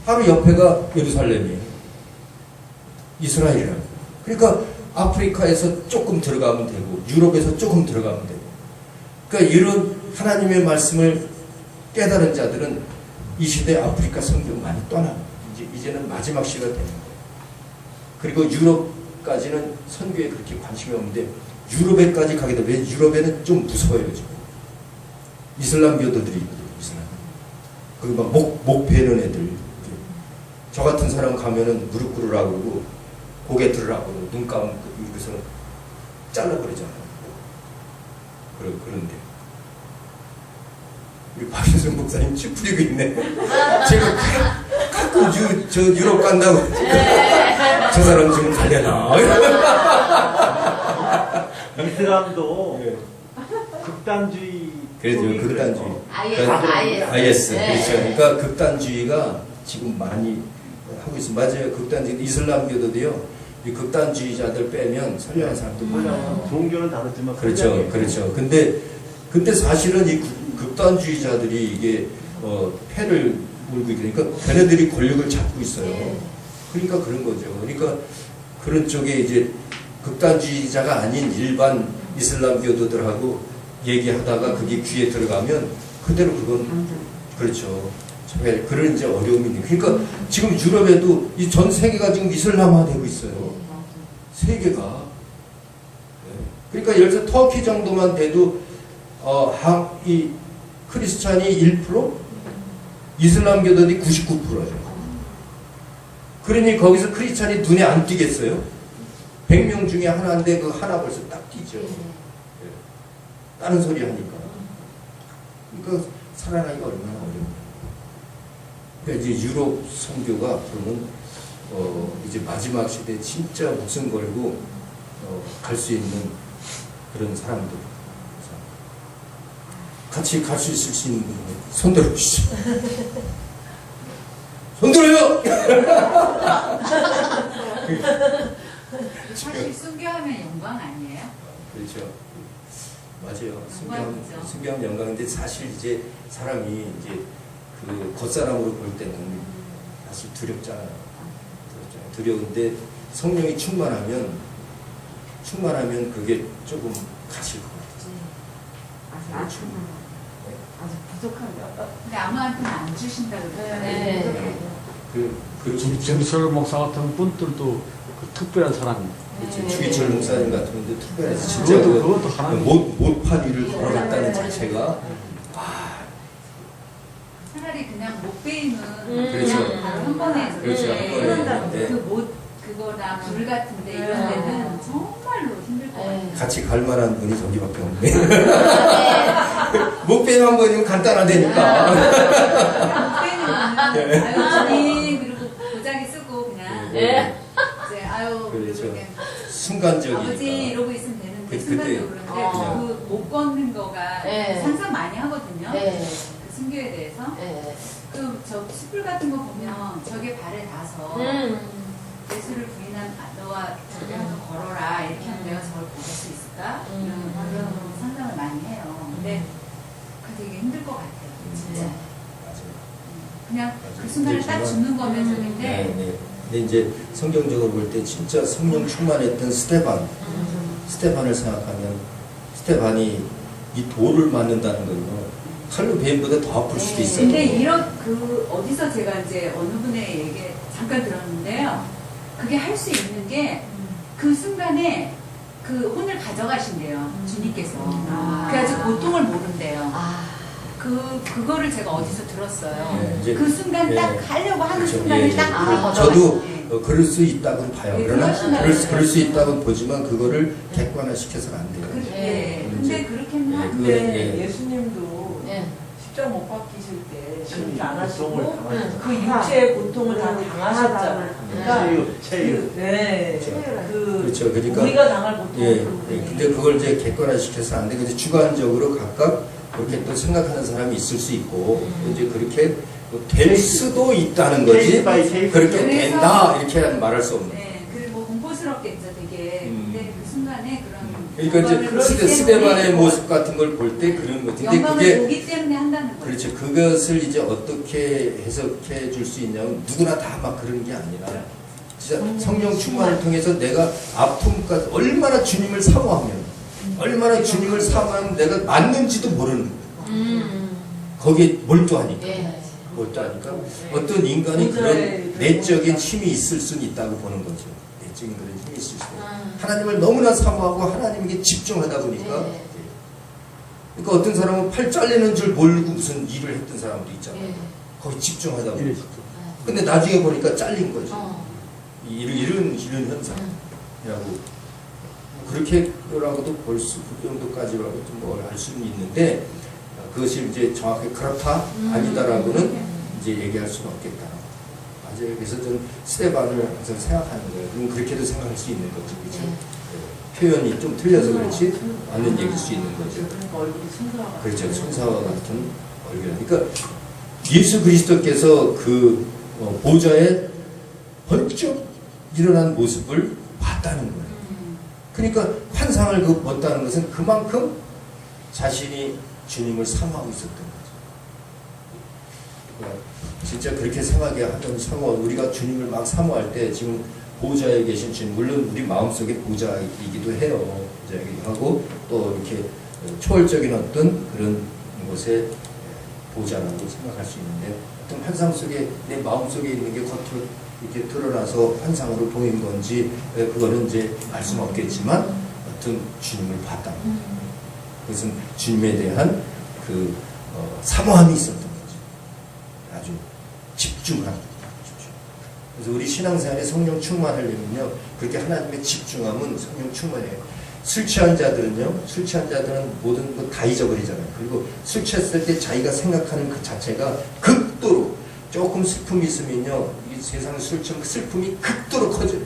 바로 옆에가 예루살렘이에요. 이스라엘이라는 거예요. 그러니까 아프리카에서 조금 들어가면 되고 유럽에서 조금 들어가면 되고, 그러니까 이런 하나님의 말씀을 깨달은 자들은 이 시대 아프리카 선교 많이 떠납니다. 이제는 마지막 시가 되는 거예요. 그리고 유럽까지는 선교에 그렇게 관심이 없는데 유럽에까지 가게 되면, 왜 유럽에는 좀 무서워요. 지금 이슬람 교도들이 있거든요. 이슬람. 그리고 막 목 베는 애들. 저 같은 사람 가면은 무릎 꿇으라고 그러고 고개 들으라고 그러고 눈 감고 여기서 잘라버리잖아요. 그런데 우리 박윤선 목사님 찌푸리고 있네. 제가 가끔 저 유럽 간다고 저 사람 지금 갈려나. 이슬람도 네. 극단주의. 그래도 극단주의. IS. 그렇죠. 그러니까 극단주의가 지금 많이 하고 있습니다. 맞아요. 극단주의. 이슬람교도도요. 이 극단주의자들 빼면 선량한 사람도 많아요. 종교는 다르지만. 그렇죠. 그렇죠. 근데 사실은 이 극단주의자들이 이게 패를 몰고 있으니까 걔네들이 권력을 잡고 있어요. 그러니까 그런 거죠. 그러니까 그런 쪽에 이제 극단주의자가 아닌 일반 이슬람교도들하고 얘기하다가 그게 귀에 들어가면 그대로 그건 그렇죠. 정말 그런 이제 어려움이 있는. 그러니까 지금 유럽에도 이 전 세계가 지금 이슬람화되고 있어요. 세계가. 그러니까 예를 들어 터키 정도만 돼도 이 크리스찬이 1%, 이슬람교도들이 99%예요. 그러니 거기서 크리스찬이 눈에 안 띄겠어요? 100명 중에 하나인데 그 하나 벌써 딱 띄죠. 다른 소리 하니까. 그러니까 살아나기가 얼마나 어려워요. 그러니까 이제 유럽 선교가 앞으로는 이제 마지막 시대에 진짜 목숨 걸고 갈 수 있는 그런 사람들. 같이 갈 수 있을 수 있는 분 손들어 주시죠. 손들어요! 사실 순교하면 영광 아니에요? 그렇죠. 맞아요. 영광이죠. 순교하면 영광인데 사실 이제 사람이 이제 그 겉사람으로 볼 때는 사실 두렵잖아요. 두려운데 성령이 충만하면 그게 조금 가실 것 같아요. 아주 부족한가. 근데 아무한테는 안 주신다고 네. 김철 목사 같은 분들도 그 특별한 사람이에요. 그렇죠. 주기철 목사님 같은 분들 특별해서 진짜 그것도 하나님. 못판 위를 걸었다는 자체가 차라리 그냥 못 베이면 그렇죠. 그냥 바로 한 번에 그렇죠. 한 번에 네. 그거나 불 같은데 이런 데는 정말로 힘들 것 같아요. 같이 갈 만한 분이 저기밖에 없네. 목배임 한 번이면 간단하다니까. 못 베이는 거는 아유 주님 순간적이니까. 아버지 이러고 있으면 되는데 그때 순간적으로 그런데 어. 그 못 걷는 거가 네. 상상 많이 하거든요. 네. 그 순교에 대해서. 네. 그 저 숯불 같은 거 보면 저게 발에 닿아서 예수를 부인한 너와 저기 하서 걸어라 이렇게 하면 내가 저걸 걸을 수 있을까? 이런 상상을 많이 해요. 근데 그 되게 힘들 것 같아요. 진짜. 맞아요. 그냥 맞아요. 그 순간을 이제 딱 정말- 죽는 거면 저긴데 네, 네. 근데 이제 성경적으로 볼 때 진짜 성령 충만했던 스테반을 생각하면 스테반이 이 돌을 맞는다는 거요. 칼로 베인보다 더 아플 수도 있어요. 근데 이런 그 어디서 제가 이제 어느 분의 얘기 잠깐 들었는데요. 그게 할 수 있는 게 그 순간에 그 혼을 가져가신대요. 주님께서. 그래가지고 고통을 모른대요. 그거를 제가 어디서 들었어요. 네, 이제- 그 순간 네. 딱 하려고 하는 그렇죠. 순간에 예, 딱 예. 그걸 저도 거둬가시네. 그럴 수 있다고 봐요. 네, 그러나 그러시나요? 그럴 수 있다고 보지만 그거를 객관화시켜서는 안 돼요. 예. 음, 근데 이제- 그렇게 하면 예, 안 그거는- 돼. 예. 예수님도 네. 십자가 못 박히실 때 그렇게 안 고통을 하시고 당하셨죠. 그 육체의 고통을 다 당하셨잖아요. 그러니까 체육. 네, 그렇죠. 그러니까 우리가 당할 고통을 예, 예. 근데 그걸 이제 객관화시켜서 안 돼. 근데 주관적으로 각각 그렇게 또 생각하는 사람이 있을 수 있고 이제 그렇게 될 수도 있다는 거지. 케이스 바이 케이스. 그렇게 그래서- 된다 이렇게 말할 수 없는. 네. 그리고 뭐 공포스럽겠죠, 되게. 근데 그 순간에 그런 그러니까 이제 영광을 보기 스데반의 때문에 모습 같은 걸 볼 때 그런 거지. 근데 영광을 그게 보기 때문에 한다는 거죠. 그렇죠. 그것을 이제 어떻게 해석해 줄 수 있냐면 누구나 다 막 그런 게 아니라 진짜 성령 충만을 통해서 내가 아픔까지 얼마나 주님을 사모하면 얼마나 주님을 사모하면 내가 맞는지도 모르는 거예요. 거기에 몰두하니까. 예. 몰두하니까 어떤 인간이 그런 내적인 힘이 있을 수는 있다고 보는 거죠. 내적인 그런 힘이 있을 수 있어요. 하나님을 너무나 사모하고 하나님에게 집중하다 보니까 네. 그러니까 어떤 사람은 팔 잘리는 줄 모르고 무슨 일을 했던 사람도 있잖아요. 예. 거기 집중하다 보니까. 이랬죠. 근데 나중에 보니까 잘린 거죠. 어. 이런 현상이라고 그렇게라고도 볼 수, 그 정도까지라고 뭘 알 수는 있는데 그것이 이제 정확히 그렇다 아니다라고는 이제 얘기할 수는 없겠다. 맞아요. 그래서 저는 스데반을 항상 생각하는 거예요. 그럼 그렇게도 생각할 수 있는 거죠, 그렇죠? 표현이 좀 틀려서 그렇지 맞는 얘기일 수 있는 거죠. 그러니까 얼굴이 순수하고 그렇죠. 천사와 같은 얼굴. 그러니까 예수 그리스도께서 그 보좌에 번쩍 일어난 모습을 봤다는 거예요. 그러니까 환상을 그 봤다는 것은 그만큼 자신이 주님을 사모하고 있었던 거죠. 그러니까 진짜 그렇게 생각해 하던 우리가 주님을 막 사모할 때 지금 보좌에 계신 주님, 물론 우리 마음속에 보좌이기도 해요. 보좌이기도 하고 또 이렇게 초월적인 어떤 그런 곳에 보좌라고 생각할 수 있는데 어떤 환상 속에 내 마음속에 있는 게 겉으로 이렇게 드러나서 환상으로 보인 건지 그거는 이제 알 수는 없겠지만 어떤 주님을 봤다. 그것은 주님에 대한 그 사모함이 있었던 거죠. 아주 집중하는 거죠. 그래서 우리 신앙생활에 성령 충만하려면요 그렇게 하나님의 집중함은 성령 충만해요. 술 취한 자들은요, 술 취한 자들은 모든 거 다 잊어버리잖아요. 그리고 술 취했을 때 자기가 생각하는 그 자체가 극도로 조금 슬픔이 있으면요, 이 세상 술 취하면 슬픔이 극도로 커져요.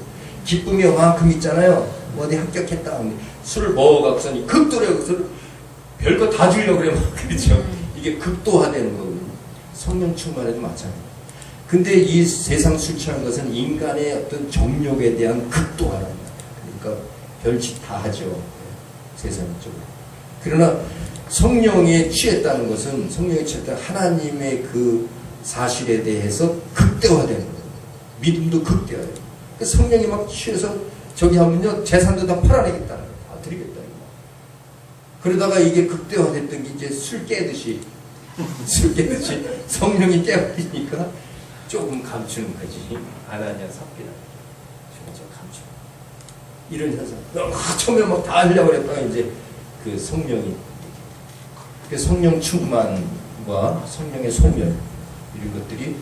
기쁨이 요만큼 있잖아요. 어디 합격했다. 술을 먹어갖고서는 극도로 여기서 별거 다 주려고 그래요. 그렇죠. 이게 극도화되는 거거든요. 성령 충만에도 마찬가지예요. 근데 이 세상 술 취한 것은 인간의 어떤 정욕에 대한 극도화랍니다. 그러니까 별짓 다 하죠. 세상적으로. 그러나 성령에 취했다는 것은 성령에 취했다 하나님의 그 사실에 대해서 극대화되는 거예요. 믿음도 극대화해요. 성령이 막 취해서 저기 하면요 재산도 다 팔아내겠다는 거예요. 다 드리겠다. 그러다가 이게 극대화됐던 게 이제 술 깨듯이 성령이 깨버리니까 조금 감추는 거지. 아나니아 삽비라. 좀 감추는. 이런 현상. 처음에 막 다 하려고 그랬다가 이제 그 성령이 그 성령 충만과 성령의 소멸 이런 것들이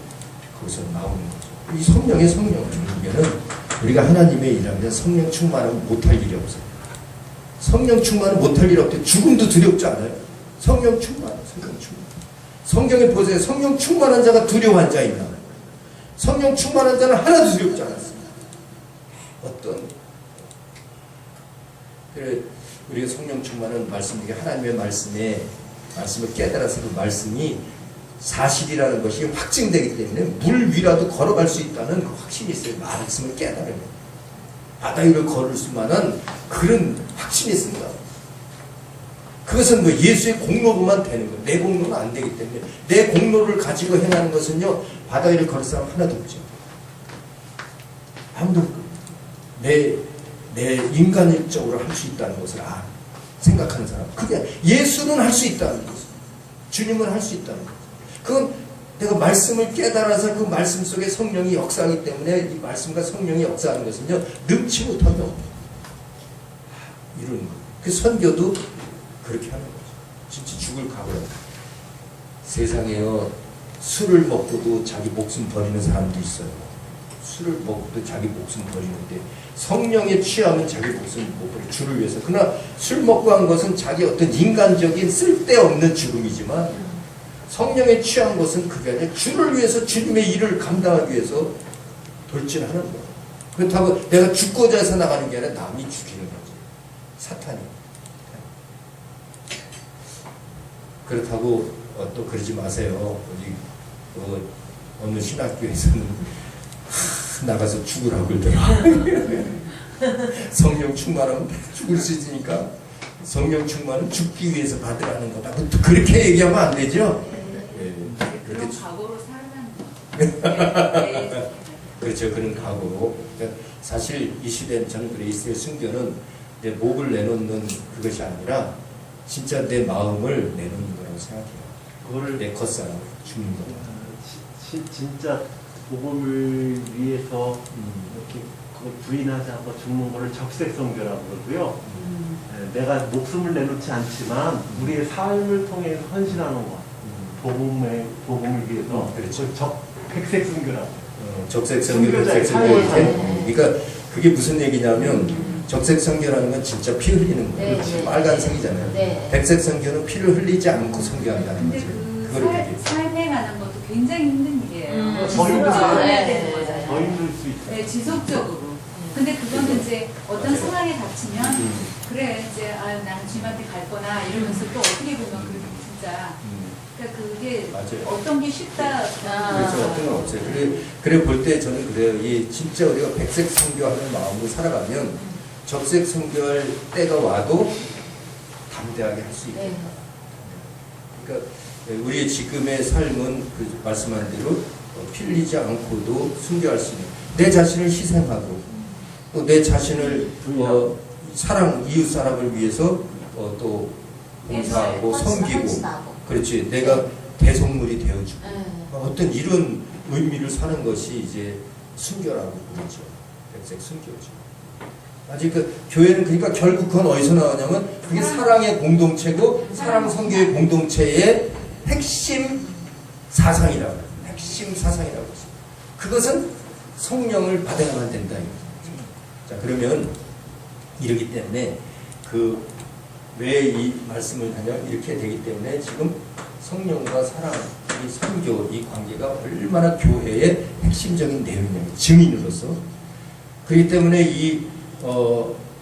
거기서 나오는 거죠. 이 성령의 성령 충만은 우리가 하나님의 일하면 성령 충만하면 못할 일이 없어요. 성령 충만은 못할 일이 없대. 죽음도 두렵지 않아요. 성령 충만, 성령 충만. 성경에 보세요. 성령 충만한 자가 두려워한 자 있나? 성령 충만한 자는 하나도 두렵지 않았습니다. 어떤 그래 우리가 성령 충만은 말씀 중에 하나님의 말씀을 깨달아서 그 말씀이 사실이라는 것이 확증되기 때문에 물 위라도 걸어갈 수 있다는 그 확신이 있어요. 말씀을 깨달으면 바다 위를 걸을 수만한 그런 확신이 있습니다. 그것은 뭐 예수의 공로로만 되는 거예요. 내 공로는 안 되기 때문에 내 공로를 가지고 행하는 것은요 바다 위를 걸을 사람 하나도 없죠. 아무도 없고 내 인간적으로 할 수 있다는 것을 생각하는 사람 그게 예수는 할 수 있다는 거죠. 주님은 할 수 있다는 거죠. 그건 내가 말씀을 깨달아서 그 말씀 속에 성령이 역사하기 때문에 이 말씀과 성령이 역사하는 것은요 능치 못하면 이루는 거예요. 그 선교도 그렇게 하는 거죠. 진짜 죽을 각오로. 세상에요 술을 먹고도 자기 목숨 버리는 사람도 있어요. 술을 먹고도 자기 목숨 버리는데 성령에 취하면 자기 목숨 못 버려. 주를 위해서. 그러나 술 먹고 한 것은 자기 어떤 인간적인 쓸데없는 죽음이지만 성령에 취한 것은 그게 아니라 주를 위해서 주님의 일을 감당하기 위해서 돌진하는 거예요. 그렇다고 내가 죽고자 해서 나가는 게 아니라 남이 죽이는 거지. 사탄이. 그렇다고 또 그러지 마세요. 어느 신학교에서는 나가서 죽으라고 그러더라. 성령 충만하면 죽을 수 있으니까 성령 충만은 죽기 위해서 받으라는 거다. 그렇게 얘기하면 안 되죠. 그런 각오로 살아가는 거. 그렇죠. 그런 각오로. 그러니까 사실 이 시대는 저는 그래 이스라엘 순교는 내 목을 내놓는 그것이 아니라 진짜 내 마음을 내놓는 거라고 생각해요. 그거를 내 겉사람 죽는 거. 진짜 복음을 위해서 이렇게 그걸 부인하지 않고 죽는 거를 적색성교라고 그러고요. 내가 목숨을 내놓지 않지만 우리의 삶을 통해 헌신하는 것. 복음을 위해서. 그렇죠. 백색성교라고. 적색성교, 백색성교. 그러니까 그게 무슨 얘기냐면 적색성교라는 건 진짜 피 흘리는 거예요. 네. 빨간색이잖아요. 네. 백색성교는 피를 흘리지 않고 성교한다는 근데 거죠. 그 그걸 얘기해요. 삶에 가는 것도 굉장히 힘든 일이에요. 더 힘들어요. 해야 네. 되는 거잖아요. 더 힘들 수 있어요. 네, 지속적으로. 근데 그거는 이제 어떤 맞아요. 상황에 닥치면 그래 이제 나는 주님한테 갈 거나 이러면서 또 어떻게 보면 그게 진짜 그러니까 그게 맞아요. 어떤 게 쉽다. 그렇죠. 어떤 건 없어요. 그래 볼 때 저는 그래요. 이 진짜 우리가 백색 선교하는 마음으로 살아가면 적색 선교할 때가 와도 담대하게 할 수 있다. 네. 그러니까 우리의 지금의 삶은 그 말씀한 대로 피 흘리지 않고도 순교할 수 있는 내 자신을 희생하고 또 내 자신을 이웃 사람을 위해서 또 봉사하고 섬기고 헌신하고. 그렇지 내가 대속물이 되어주고 네. 어떤 이런 의미를 사는 것이 이제 순교라고 그러죠. 백색 순교죠. 아직 그 교회는 그러니까 결국 그건 어디서 나오냐면 그게 사랑의 공동체고 사랑 선교의 공동체의 핵심 사상이라고 해요. 핵심 사상이라고 해요. 그것은 성령을 받아야만 된다. 자 그러면 이러기 때문에 왜 이 말씀을 하냐 이렇게 되기 때문에 지금 성령과 사랑, 이 선교, 이 관계가 얼마나 교회의 핵심적인 내용이냐면 증인으로서 그렇기 때문에 이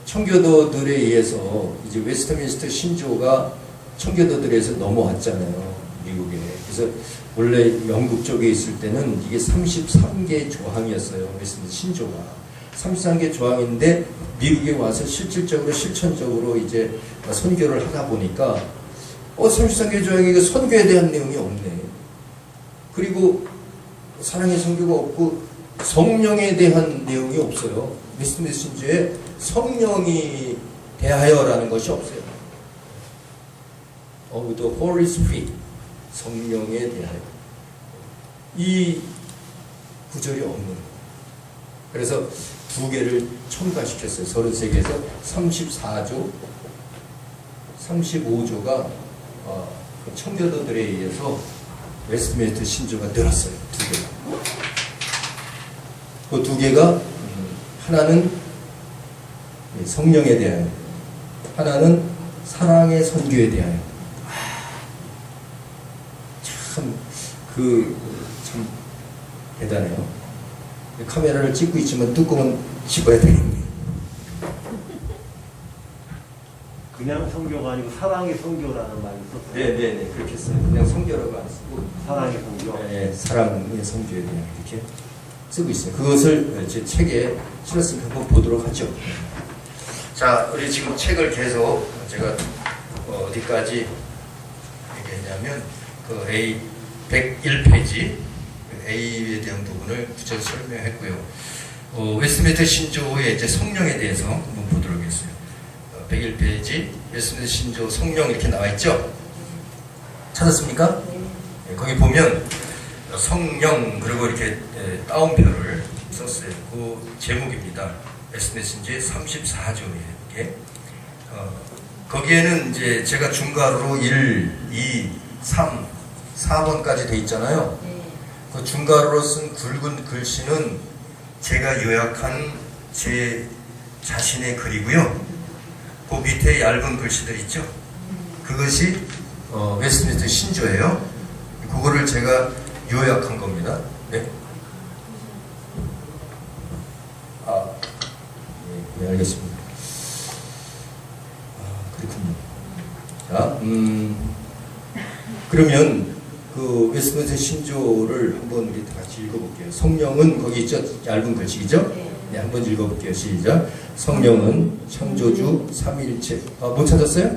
청교도들에 의해서 이제 웨스트민스터 신조가 청교도들에서 넘어왔잖아요. 미국에. 그래서 원래 영국 쪽에 있을 때는 이게 33개 조항이었어요. 웨스트민스터 신조가. 33개 조항인데 미국에 와서 실천적으로 이제 선교를 하다 보니까 33개 조항이 선교에 대한 내용이 없네. 그리고 사랑의 선교가 없고 성령에 대한 내용이 없어요. 웨스트민스터 신조에 성령이 대하여라는 것이 없어요. The Holy Spirit, 성령에 대하여. 이 구절이 없는 거예요. 그래서 두 개를 첨가시켰어요. 33개에서 34조, 35조가 청교도들에 의해서 웨스트민스터 신조가 늘었어요. 두 개가. 그 두 개가 하나는 성령에 대하여, 하나는 사랑의 선교에 대하여. 참 대단해요. 카메라를 찍고 있지만 뚜껑은 집어야 되겠네. 그냥 성교가 아니고 사랑의 성교라는 말을 썼어요. 네네네 그렇게 써요. 그냥 성교라고 안 쓰고 사랑의 성교. 네, 사랑의 성교에 대한 이렇게 쓰고 있어요. 그것을 제 책에 실었으니까 한번 보도록 하죠. 자, 우리 지금 책을 계속 제가 어디까지 얘기했냐면 그 A 101페이지 A에 대한 부분을 구체적으로 설명했고요. 웨스트민스터 신조의 이제 성령에 대해서 한번 보도록 하겠어요. 101페이지 웨스트민스터 신조 성령 이렇게 나와 있죠? 찾았습니까? 네, 거기 보면 성령 그리고 이렇게 따옴표를 썼어요. 그 제목입니다. 웨스트민스터 신조의 34조예요. 이게 거기에는 이제 제가 중괄호로 1, 2, 3, 4번까지 돼 있잖아요. 그 중괄호로 쓴 굵은 글씨는 제가 요약한 제 자신의 글이고요. 그 밑에 얇은 글씨들 있죠. 그것이 웨스트민스터 신조예요. 그거를 제가 요약한 겁니다. 네. 네, 알겠습니다. 그렇군요. 자, 그러면 그 웨스트민스터 신조를 한번 우리 다 같이 읽어볼게요. 성령은 거기 있죠? 얇은 글씨죠? 네, 한번 읽어볼게요. 시작. 성령은 창조주 삼위일체. 못 찾았어요?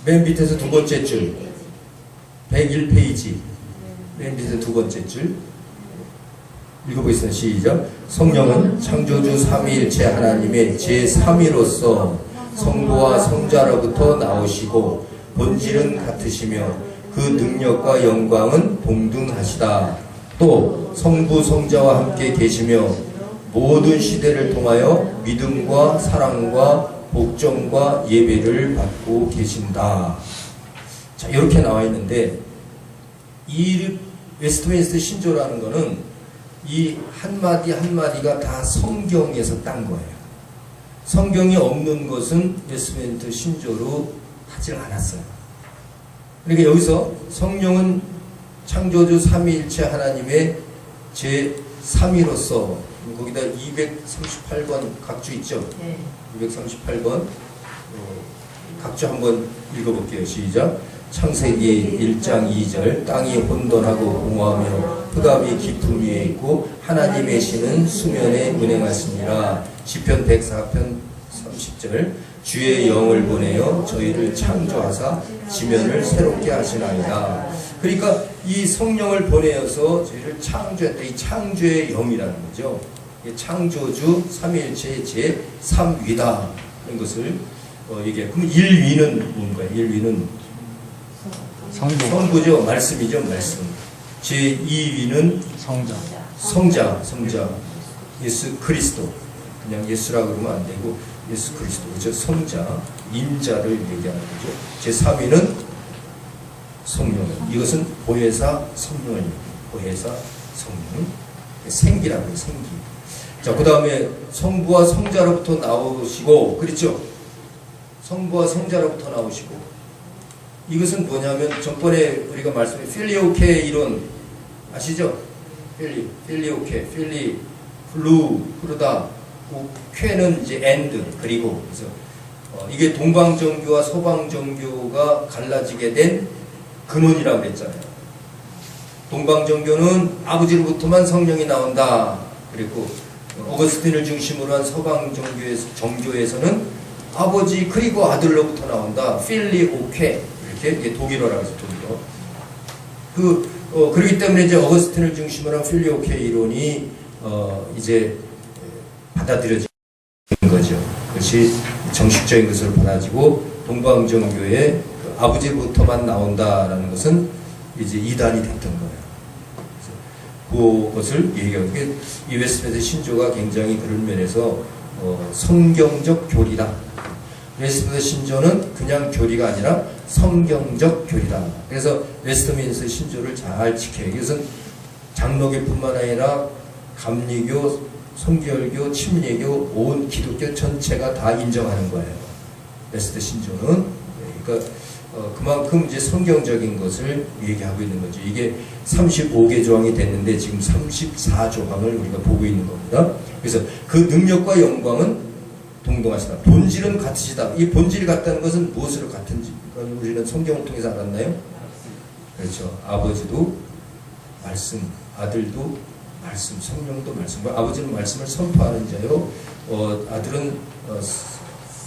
맨 밑에서 두 번째 줄. 101페이지. 맨 밑에 두 번째 줄. 읽어보겠습니다. 시작. 성령은 창조주 삼위일체 하나님의 제3위로서 성부와 성자로부터 나오시고 본질은 같으시며 그 능력과 영광은 동등하시다. 또 성부 성자와 함께 계시며 모든 시대를 통하여 믿음과 사랑과 복종과 예배를 받고 계신다. 자, 이렇게 나와 있는데 이 웨스트민스터 신조라는 거는 이 한마디 한마디가 다 성경에서 딴 거예요. 성경이 없는 것은 웨스트민스터 신조로 하질 않았어요. 그러니까 여기서 성령은 창조주 삼위일체 하나님의 제3위로서 거기다 238번 각주 있죠? 네. 238번 각주 한번 읽어볼게요. 시작. 창세기 1장 2절 땅이 혼돈하고 공허하며 흑암이 깊음 위에 있고 하나님의 신은 수면에 운행하시니라. 시편 104편 30절 주의 영을 보내어 저희를 창조하사 지면을 새롭게 하시나이다. 그러니까 이 성령을 보내어서 저희를 창조했다. 이 창조의 영이라는 거죠. 창조주 삼위일체의 제3위다. 이런 것을 얘기해요. 그럼 1위는 뭔가요? 1위는 성부죠. 말씀이죠. 말씀. 제2위는 성자. 예수 그리스도. 그냥 예수라고 그러면 안 되고 예수 그리스도. 그죠? 성자, 임자를 얘기하는 거죠. 제3위는 성령. 이것은 보혜사 성령을 보혜사 성령. 생기라고 해요. 생기. 자, 그 다음에 성부와 성자로부터 나오시고, 그렇죠? 성부와 성자로부터 나오시고, 이것은 뭐냐면 전번에 우리가 말씀해 필리오케 이론 아시죠? 필리오케, 플루다, 쾌는 이제 엔드. 그리고 그래서 이게 동방정교와 서방정교가 갈라지게 된 근원이라고 그랬잖아요. 동방정교는 아버지로부터만 성령이 나온다. 그리고 어거스틴을 중심으로 한 서방정교에서는 아버지 그리고 아들로부터 나온다. 필리오케. 이렇게 독일어라고 해서 독일어. 그렇기 때문에 이제 어거스틴을 중심으로 한 필리오케 이론이 이제 받아들여지는 거죠. 그것이 정식적인 것으로 받아지고 동방정교의 아버지부터만 나온다라는 것은 이제 이단이 됐던 거예요. 그것을 얘기하고 이 웨스트민스터 신조가 굉장히 그런 면에서 성경적 교리다. 웨스트민스터 신조는 그냥 교리가 아니라 성경적 교리다. 그래서 웨스트민스터 신조를 잘 지켜요. 이것은 장로교뿐만 아니라 감리교, 성결교, 침례교, 온 기독교 전체가 다 인정하는 거예요. 웨스트민스터 신조는. 그러니까 그만큼 이제 성경적인 것을 얘기하고 있는 거죠. 이게 35개 조항이 됐는데 지금 34조항을 우리가 보고 있는 겁니다. 그래서 그 능력과 영광은 동동하시다. 본질은 같으시다. 이 본질이 같다는 것은 무엇으로 같은지 그건 우리는 성경을 통해서 알았나요? 그렇죠. 아버지도 말씀, 아들도 말씀, 성령도 말씀. 아버지는 말씀을 선포하는 자요, 아들은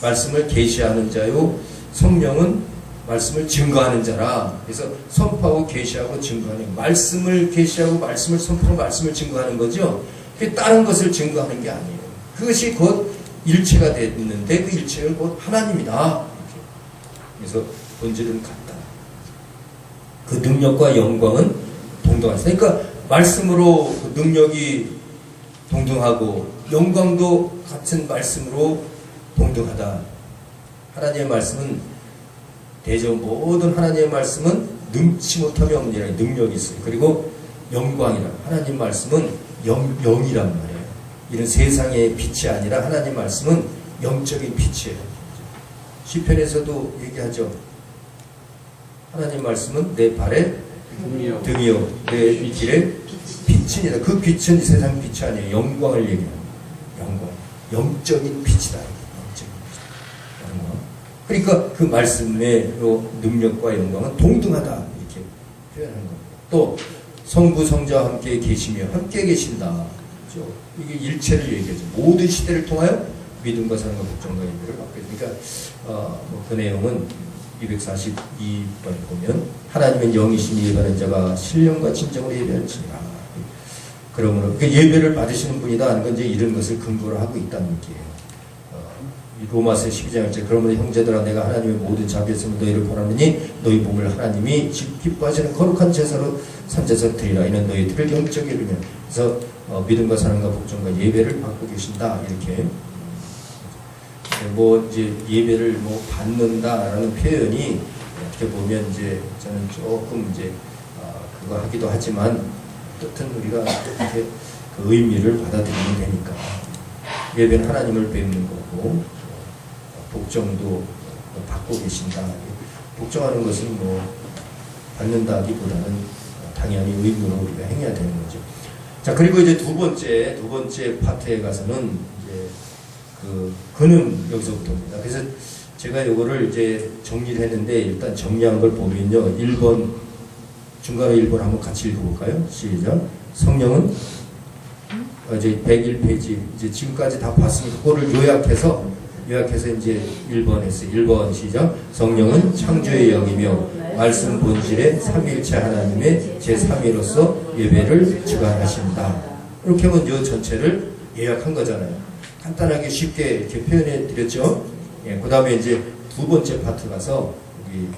말씀을 계시하는 자요, 성령은 말씀을 증거하는 자라. 그래서 선포하고 계시하고 증거하는, 말씀을 계시하고 말씀을 선포하고 말씀을 증거하는 거죠. 그게 다른 것을 증거하는 게 아니에요. 그것이 곧 일체가 됐는데 그 일체가 곧 하나님이다. 이렇게. 그래서 본질은 같다. 그 능력과 영광은 동등하다. 그러니까 말씀으로 그 능력이 동등하고 영광도 같은 말씀으로 동등하다. 하나님의 말씀은 대전 모든 하나님의 말씀은 능치 못함이 없느니라. 능력이 있어요. 그리고 영광이라. 하나님 말씀은 영이란 말이에요. 이런 세상의 빛이 아니라 하나님 말씀은 영적인 빛이에요. 시편에서도 얘기하죠. 하나님 말씀은 내 발에 등이요 내 길에 빛이니다. 그 빛은 이 세상 빛이 아니에요. 영광을 얘기합니다. 영광, 영적인 빛이다. 영적인 빛. 영광. 그러니까 그 말씀의 능력과 영광은 동등하다 이렇게 표현하는 겁니다. 또 성부 성자와 함께 계시며 함께 계신다. 그렇죠? 이게 일체를 얘기하죠. 모든 시대를 통하여 믿음과 사랑과 복종과 예배를 받게 되니까 그 내용은 242번 보면 하나님은 영이시니 예배하는 자가 신령과 진정으로 예배할지니라. 그러므로 예배를 받으시는 분이다 하는 건 이제 이런 것을 근거로 하고 있다는 얘기예요. 로마서 12장 1절 그러므로 형제들아 내가 하나님의 모든 자비였으면 너희를 권하느니 너희 몸을 하나님이 기뻐하시는 거룩한 제사로 산제사로 드리라. 이는 너희들을 영적에 이르며 그래서 믿음과 사랑과 복종과 예배를 받고 계신다. 이렇게 이제 예배를 받는다라는 표현이 어떻게 보면 이제 저는 조금 이제 그거 하기도 하지만 뜻은 우리가 이렇게 그 의미를 받아들이면 되니까 예배는 하나님을 뵙는 거고 복종도 받고 계신다. 복종하는 것은 받는다기보다는 당연히 의무로 우리가 행해야 되는 거죠. 자, 그리고 이제 두 번째 파트에 가서는 이제 그는 여기서부터입니다. 그래서 제가 이거를 이제 정리를 했는데 일단 정리한 걸 보면요. 1번, 중간에 1번 한번 같이 읽어볼까요? 시작. 성령은 이제 101페이지 이제 지금까지 다 봤으니까 그거를 요약해서 이제 1번 했어요. 1번 시작. 성령은 창조의 영이며 말씀 본질의 삼위일체 하나님의 제3위로서 예배를 주관하신다. 이렇게 하면 이 전체를 요약한 거잖아요. 간단하게 쉽게 이렇게 표현해 드렸죠. 예, 그 다음에 이제 두 번째 파트 가서 여기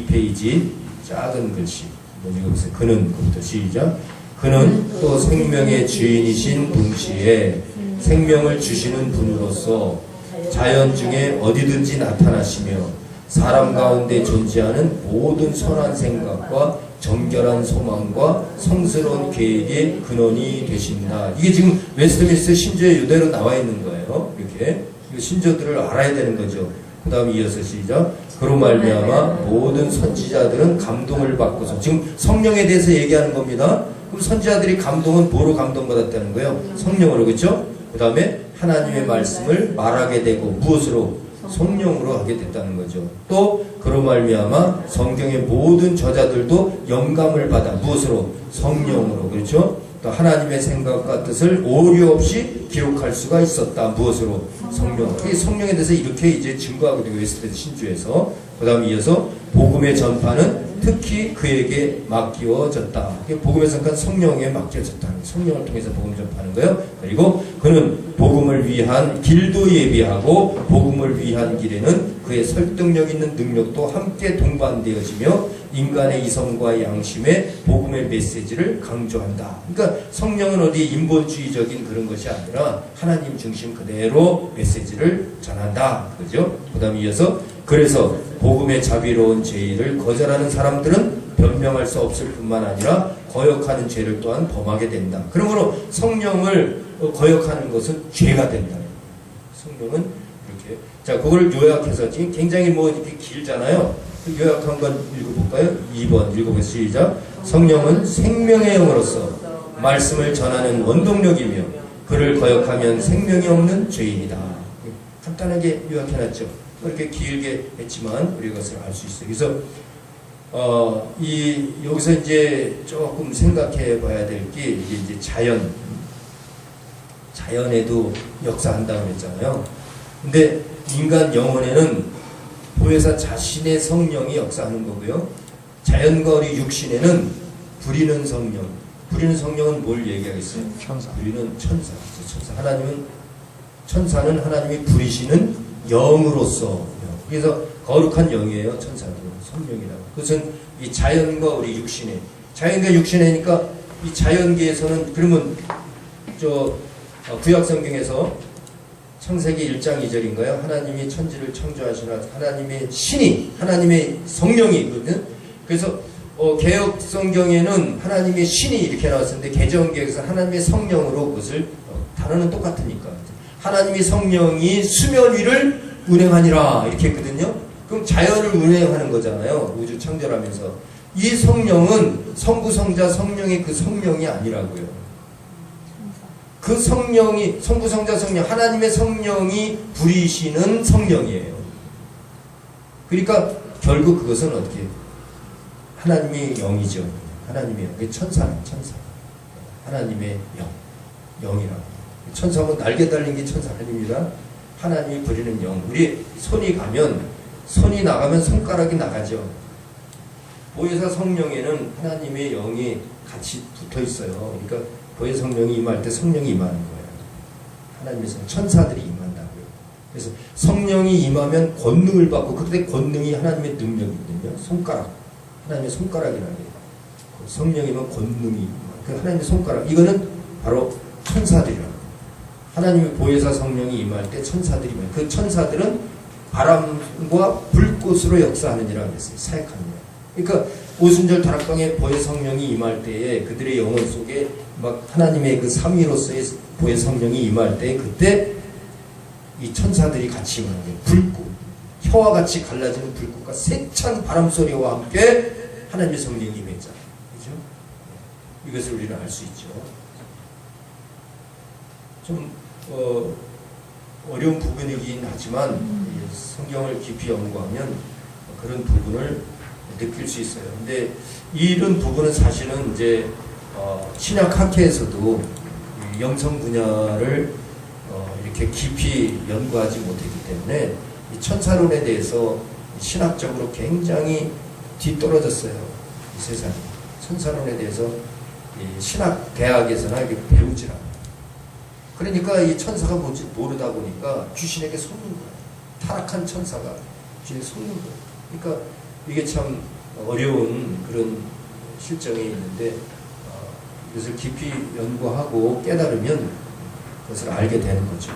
102페이지 작은 글씨 읽어보세요. 그는 그부터 시작. 그는 또 생명의 주인이신 동시에 생명을 주시는 분으로서 자연 중에 어디든지 나타나시며 사람 가운데 존재하는 모든 선한 생각과 정결한 소망과 성스러운 계획의 근원이 되신다. 이게 지금 웨스트민스터 신조에 이대로 나와 있는 거예요. 이렇게 신조들을 알아야 되는 거죠. 그 다음에 이어서 시작. 그로 말미암아 모든 선지자들은 감동을 받고서 지금 성령에 대해서 얘기하는 겁니다. 그럼 선지자들이 감동은 뭐로 감동받았다는 거예요? 성령으로. 그렇죠? 그 다음에 하나님의 말씀을 말하게 되고 무엇으로? 성령으로 하게 됐다는 거죠. 또 그로 말미암아 성경의 모든 저자들도 영감을 받아 무엇으로? 성령으로. 그렇죠? 또 하나님의 생각과 뜻을 오류 없이 기록할 수가 있었다. 무엇으로? 성령. 이 성령에 대해서 이렇게 이제 증거하게 되고 웨스트민스터 신조에서 그 다음에 이어서 복음의 전파는 특히 그에게 맡기워졌다. 복음의 전파는 성령에 맡겨졌다. 성령을 통해서 복음을 전파하는 거예요. 그리고 그는 복음을 위한 길도 예비하고 복음을 위한 길에는 그의 설득력 있는 능력도 함께 동반되어지며 인간의 이성과 양심의 복음의 메시지를 강조한다. 그러니까 성령은 어디 인본주의적인 그런 것이 아니라 하나님 중심 그대로 메시지를 전한다. 그죠? 그 다음에 이어서 그래서 복음의 자비로운 제의를 거절하는 사람들은 변명할 수 없을 뿐만 아니라 거역하는 죄를 또한 범하게 된다. 그러므로 성령을 거역하는 것은 죄가 된다. 성령은 이렇게. 자, 그걸 요약해서 지금 굉장히 이렇게 길잖아요. 요약한 건 읽어볼까요? 2번 읽어보세요. 시작. 성령은 생명의 영으로서 말씀을 전하는 원동력이며 그를 거역하면 생명이 없는 죄인이다. 간단하게 요약해놨죠. 그렇게 길게 했지만 우리가 그것을 알 수 있어요. 그래서 여기서 이제 조금 생각해 봐야 될 게 이게 이제 자연에도 역사한다고 그랬잖아요. 근데 인간 영혼에는 보혜사 자신의 성령이 역사하는 거고요. 자연과 우리 육신에는 부리는 성령은 뭘 얘기하겠어요? 천사. 부리는 천사. 천사는 하나님이 부리시는 영으로서. 그래서 거룩한 영이에요. 천사들은 성령이라고. 그것은 이 자연과 우리 육신에, 자연과 육신에니까 이 자연계에서는, 그러면 구약 성경에서 창세기 1장 2절인가요? 하나님이 천지를 창조하시나 하나님의 신이, 하나님의 성령이거든. 그래서 개역 성경에는 하나님의 신이 이렇게 나왔었는데 개정개역에서 하나님의 성령으로 그것을, 단어는 똑같으니까 하나님의 성령이 수면 위를 운행하니라 이렇게 했거든요. 그럼 자연을 운행하는 거잖아요. 우주 창조하면서. 이 성령은 성부, 성자, 성령의 그 성령이 아니라고요. 그 성령이, 성부, 성자, 성령, 하나님의 성령이 부리시는 성령이에요. 그러니까 결국 그것은 어떻게, 하나님의 영이죠. 하나님의 영. 천사는 천사. 하나님의 영이라고. 천사는 날개 달린 게 천사 아닙니다. 하나님이 부리는 영. 우리 손이 나가면 손가락이 나가죠. 보혜사 성령에는 하나님의 영이 같이 붙어 있어요. 그러니까 보혜사 성령이 임할 때 성령이 임하는 거예요. 하나님의 천사들이 임한다고요. 그래서 성령이 임하면 권능을 받고, 그때 권능이 하나님의 능력이거든요. 손가락. 하나님의 손가락이라는 게. 성령이면 권능이, 그 하나님의 손가락. 이거는 바로 천사들이라고. 하나님의 보혜사 성령이 임할 때 천사들이 임해요. 그 천사들은 바람과 불꽃으로 역사하는 이라고 했어요. 사역합니다. 그러니까 오순절 다락방에 보혜사 성령이 임할 때에 그들의 영혼 속에 막 하나님의 그 삼위로서의 보혜사 성령이 임할 때, 그때 이 천사들이 같이 임하는 거예요. 불꽃, 혀와 같이 갈라지는 불꽃과 세찬 바람 소리와 함께 하나님의 성령이 임했잖아요. 그죠? 이것을 우리는 알 수 있죠. 좀 어려운 부분이긴 하지만 성경을 깊이 연구하면 그런 부분을 느낄 수 있어요. 근데 이런 부분은 사실은 이제 신약 학회에서도 영성 분야를 이렇게 깊이 연구하지 못했기 때문에 이 천사론에 대해서 신학적으로 굉장히 뒤떨어졌어요. 이 세상이. 천사론에 대해서 이 신학 대학에서나 이렇게 배우질 않아요. 그러니까 이 천사가 뭔지 모르다 보니까 귀신에게 속는 거예요. 타락한 천사가 귀신에 속는 거예요. 그러니까 이게 참 어려운 그런 실정이 있는데, 이것을 깊이 연구하고 깨달으면 그것을 알게 되는 거죠.